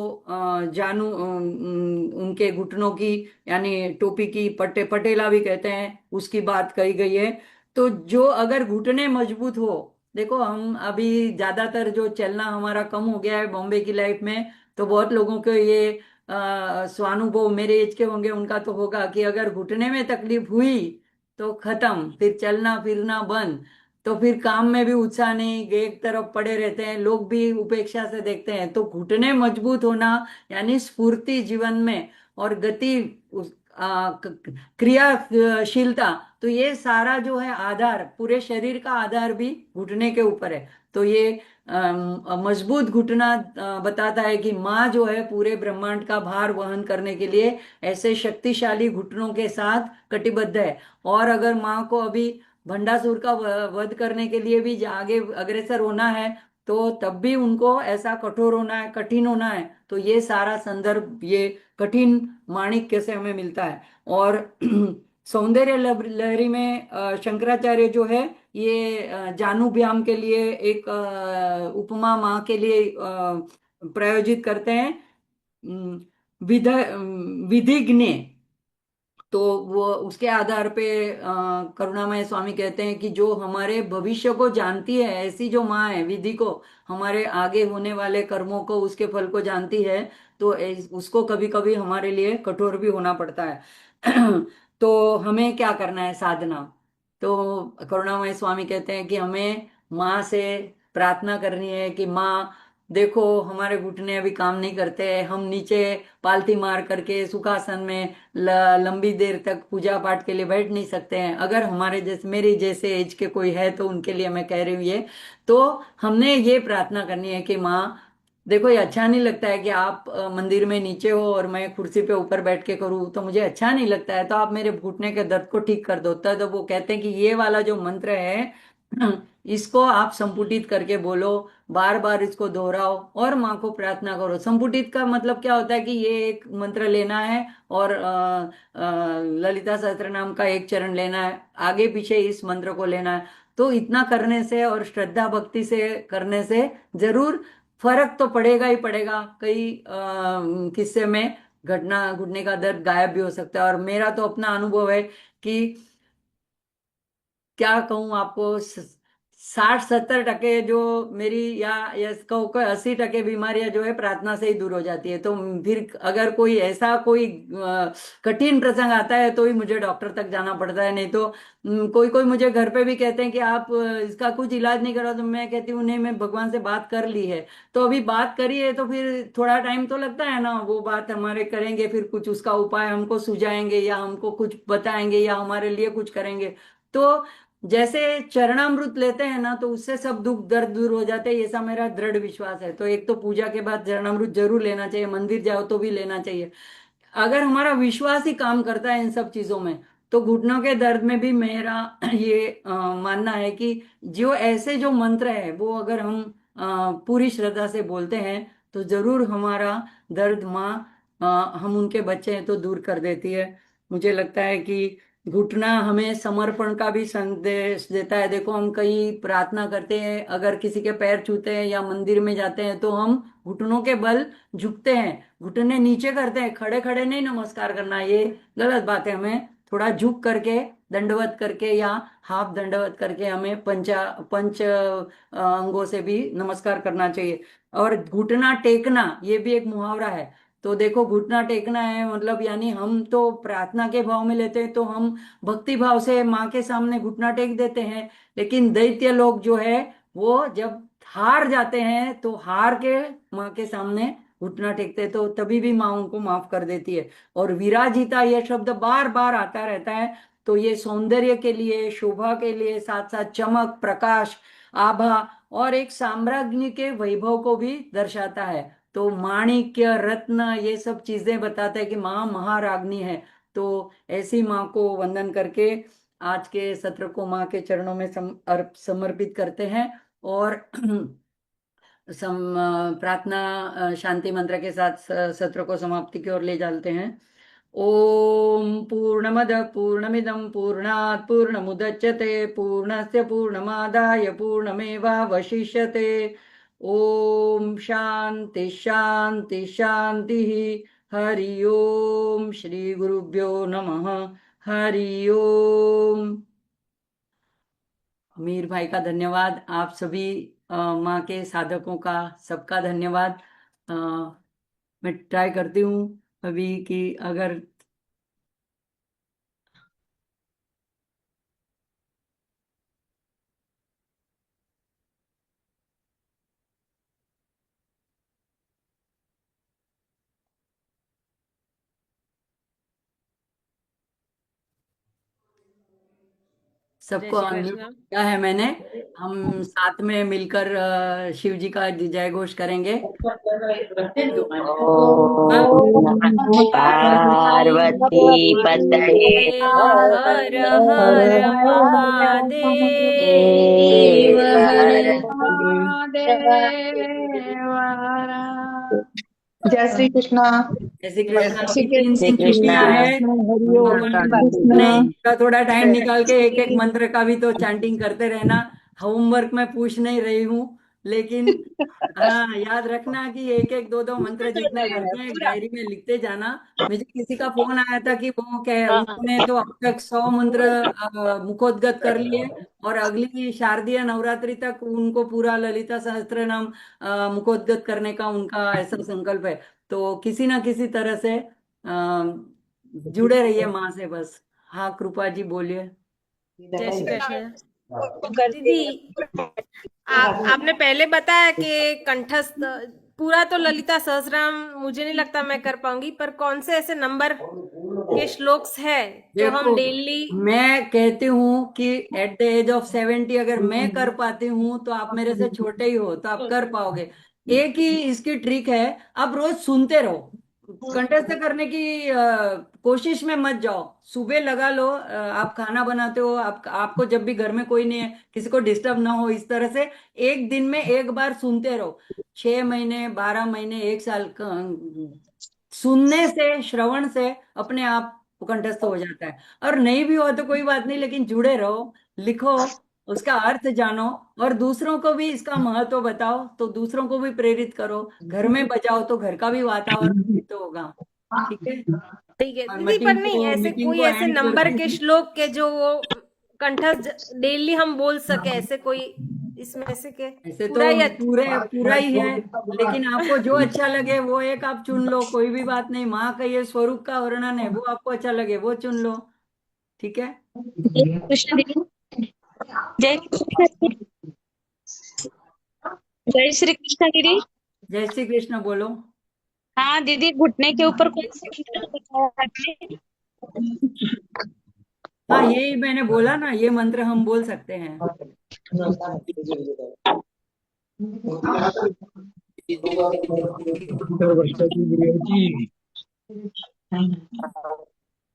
उनके घुटनों की, यानी टोपी की पटेला भी कहते हैं, उसकी बात कही गई है। तो जो अगर घुटने मजबूत हो, देखो हम अभी ज्यादातर जो चलना हमारा कम हो गया है बॉम्बे की लाइफ में, तो बहुत लोगों को ये स्वानुभव, मेरे एज के होंगे उनका तो होगा, कि अगर घुटने में तकलीफ हुई तो खत्म, फिर चलना फिरना बंद। तो फिर काम में भी उत्साह नहीं, एक तरफ पड़े रहते हैं, लोग भी उपेक्षा से देखते हैं। तो घुटने मजबूत होना, यानी स्फूर्ति जीवन में, और गति, क्रियाशीलता, तो ये सारा जो है आधार, पूरे शरीर का आधार भी घुटने के ऊपर है। तो ये मजबूत घुटना बताता है कि माँ जो है पूरे ब्रह्मांड का भार वहन करने के लिए ऐसे शक्तिशाली घुटनों के साथ कटिबद्ध है। और अगर माँ को अभी भंडासुर का वध करने के लिए भी आगे अग्रसर होना है, तो तब भी उनको ऐसा कठोर होना है, कठिन होना है। तो ये सारा संदर्भ ये कठिन माणिक्य से हमें मिलता है। और सौंदर्य लहरी में शंकराचार्य जो है ये जानुभ्याम के लिए एक उपमा माँ के लिए प्रयोजित करते हैं। विधिज्ञ, तो वो उसके आधार पे करुणामय स्वामी कहते हैं कि जो हमारे भविष्य को जानती है, ऐसी जो माँ है, विधि को, हमारे आगे होने वाले कर्मों को, उसके फल को जानती है, तो उसको कभी कभी हमारे लिए कठोर भी होना पड़ता है। तो हमें क्या करना है साधना, तो करुणामय स्वामी कहते हैं कि हमें माँ से प्रार्थना करनी है कि माँ देखो, हमारे घुटने अभी काम नहीं करते हैं, हम नीचे पालथी मार करके सुखासन में लंबी देर तक पूजा पाठ के लिए बैठ नहीं सकते हैं। अगर हमारे जैसे, मेरी जैसे एज के कोई है, तो उनके लिए मैं कह रही हूँ ये। तो हमने ये प्रार्थना करनी है कि माँ देखो, ये अच्छा नहीं लगता है कि आप मंदिर में नीचे हो और मैं कुर्सी पे ऊपर बैठ के करूँ, तो मुझे अच्छा नहीं लगता है, तो आप मेरे घुटने के दर्द को ठीक कर दो। तो वो कहते हैं कि ये वाला जो मंत्र है, इसको आप संपुटित करके बोलो, बार बार इसको दोहराओ, और माँ को प्रार्थना करो। संपुटित का मतलब क्या होता है कि ये एक मंत्र लेना है, और ललिता सहस्त्रनाम का एक चरण लेना है, आगे पीछे इस मंत्र को लेना है। तो इतना करने से और श्रद्धा भक्ति से करने से जरूर फर्क तो पड़ेगा ही पड़ेगा। कई किस्से में घटना, घुटने का दर्द गायब भी हो सकता है। और मेरा तो अपना अनुभव है कि क्या कहूँ आपको, 60-70% जो मेरी, या कहो कोई 80% बीमारियां जो है प्रार्थना से ही दूर हो जाती है। तो फिर अगर कोई ऐसा कोई कठिन प्रसंग आता है, तो ही मुझे डॉक्टर तक जाना पड़ता है। नहीं तो कोई कोई मुझे घर पे भी कहते हैं कि आप इसका कुछ इलाज नहीं करा, तो मैं कहती हूँ नहीं, मैं भगवान से बात कर ली है। तो अभी बात करी है, तो फिर थोड़ा टाइम तो लगता है ना, वो बात हमारे करेंगे, फिर कुछ उसका उपाय हमको सुझाएंगे, या हमको कुछ बताएंगे, या हमारे लिए कुछ करेंगे। तो जैसे चरणामृत लेते हैं ना, तो उससे सब दुख दर्द दूर हो जाते हैं, ऐसा मेरा दृढ़ विश्वास है। तो एक तो पूजा के बाद चरणामृत जरूर लेना चाहिए, मंदिर जाओ तो भी लेना चाहिए। अगर हमारा विश्वास ही काम करता है इन सब चीजों में, तो घुटनों के दर्द में भी मेरा ये मानना है कि जो ऐसे जो मंत्र है वो अगर हम पूरी श्रद्धा से बोलते हैं तो जरूर हमारा दर्द माँ हम उनके बच्चे हैं तो दूर कर देती है। मुझे लगता है कि घुटना हमें समर्पण का भी संदेश देता है। देखो हम कहीं प्रार्थना करते हैं, अगर किसी के पैर छूते हैं या मंदिर में जाते हैं तो हम घुटनों के बल झुकते हैं, घुटने नीचे करते हैं, खड़े खड़े नहीं नमस्कार करना, ये गलत बात है। हमें थोड़ा झुक करके दंडवत करके या हाफ दंडवत करके हमें पंच अंगों से भी नमस्कार करना चाहिए। और घुटना टेकना ये भी एक मुहावरा है। तो देखो घुटना टेकना है मतलब यानी हम तो प्रार्थना के भाव में लेते हैं तो हम भक्ति भाव से माँ के सामने घुटना टेक देते हैं। लेकिन दैत्य लोग जो है वो जब हार जाते हैं तो हार के माँ के सामने घुटना टेकते हैं, तो तभी भी माँ उनको माफ कर देती है। और विराजिता यह शब्द बार बार आता रहता है, तो ये सौंदर्य के लिए, शोभा के लिए, साथ साथ चमक, प्रकाश, आभा और एक साम्राज्ञी के वैभव को भी दर्शाता है। तो माणिक्य, रत्न, ये सब चीजें बताता है कि माँ महाराज्ञी है। तो ऐसी माँ को वंदन करके आज के सत्र को माँ के चरणों में समर्पित करते हैं। और प्रार्थना शांति मंत्र के साथ सत्र को समाप्ति की ओर ले जाते हैं। ओम पूर्णमद पूर्णमिदं पूर्णात् पूर्णमुदच्यते पूर्णस्य पूर्णमादाय पूर्णमेवावशिष्यते। ओम शांति शांति शांति। हरि ओम श्री गुरुभ्यो नमः। हरि ओम। मीर भाई का धन्यवाद, आप सभी माँ के साधकों का सबका धन्यवाद। अ, मैं ट्राई करती हूँ अभी कि अगर जय सबको श्री अनम्यूट कृष्ण। किया है मैंने। हम साथ में मिलकर शिव जी का जय घोष करेंगे। ओम नमः पार्वती पतये हर हर देव महादेव। हर जय श्री कृष्णा। जय श्री कृष्ण। जय अभी तीन श्री तीन कृष्णा। छुट्टियां है तो नहीं, कृष्ण। थोड़ा थोड़ा टाइम निकाल के एक एक मंत्र का भी तो चैंटिंग करते रहना। होमवर्क में पूछ नहीं रही हूँ, लेकिन हाँ याद रखना कि एक एक दो दो मंत्र जितना करते हैं डायरी में लिखते जाना। मुझे किसी का फोन आया था कि वो कह उन्होंने तो अब तक 100 मंत्र मुखोद्गत कर लिए और अगली शारदीय नवरात्रि तक उनको पूरा ललिता सहस्त्र नाम मुखोद्गत करने का उनका ऐसा संकल्प है। तो किसी ना किसी तरह से जुड़े रहिए माँ से बस। हाँ कृपा जी बोलिए। जय श्री कृष्ण। दीदी, आपने पहले बताया कि कंठस्थ पूरा तो ललिता सहस्रनाम मुझे नहीं लगता मैं कर पाऊंगी, पर कौन से ऐसे नंबर के श्लोक्स है जो हम देखो डेली। मैं कहती हूँ कि एट द एज ऑफ 70 अगर मैं कर पाती हूँ तो आप मेरे से छोटे ही हो तो आप कर पाओगे। एक ही इसकी ट्रिक है, आप रोज सुनते रहो। कंठस्थ करने की कोशिश में मत जाओ। सुबह लगा लो, आप खाना बनाते हो, आपको जब भी घर में कोई नहीं है, किसी को डिस्टर्ब ना हो, इस तरह से एक दिन में एक बार सुनते रहो। 6 महीने, 12 महीने, एक साल सुनने से, श्रवण से अपने आप कंठस्थ हो जाता है। और नहीं भी हो तो कोई बात नहीं, लेकिन जुड़े रहो, लिखो, उसका अर्थ जानो और दूसरों को भी इसका महत्व बताओ, तो दूसरों को भी प्रेरित करो। घर में बजाओ तो घर का भी वातावरण तो होगा। ठीक है। ठीक है और दीदी, पर नहीं ऐसे मीटिंग कोई को ऐसे एंड नंबर करती के हूँ। श्लोक के जो वो कंठस्थ डेली हम बोल सके, ऐसे कोई इसमें से के ऐसे तो पूरा ही पूरे पूरा ही है, लेकिन आपको जो अच्छा लगे वो एक आप चुन लो, कोई भी बात नहीं। माँ का ये स्वरूप का वर्णन है, वो आपको अच्छा लगे वो चुन लो। ठीक है। जय कृष्ण दीदी। जय कृष्ण। जय श्री कृष्ण दीदी। जय श्री कृष्ण बोलो। हाँ दीदी, घुटने के ऊपर कौन सा मंत्र बताया आपने? हाँ यही मैंने बोला ना, ये मंत्र हम बोल सकते हैं।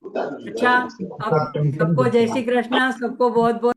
अच्छा, अब सबको जय श्री कृष्णा, सबको बहुत बहुत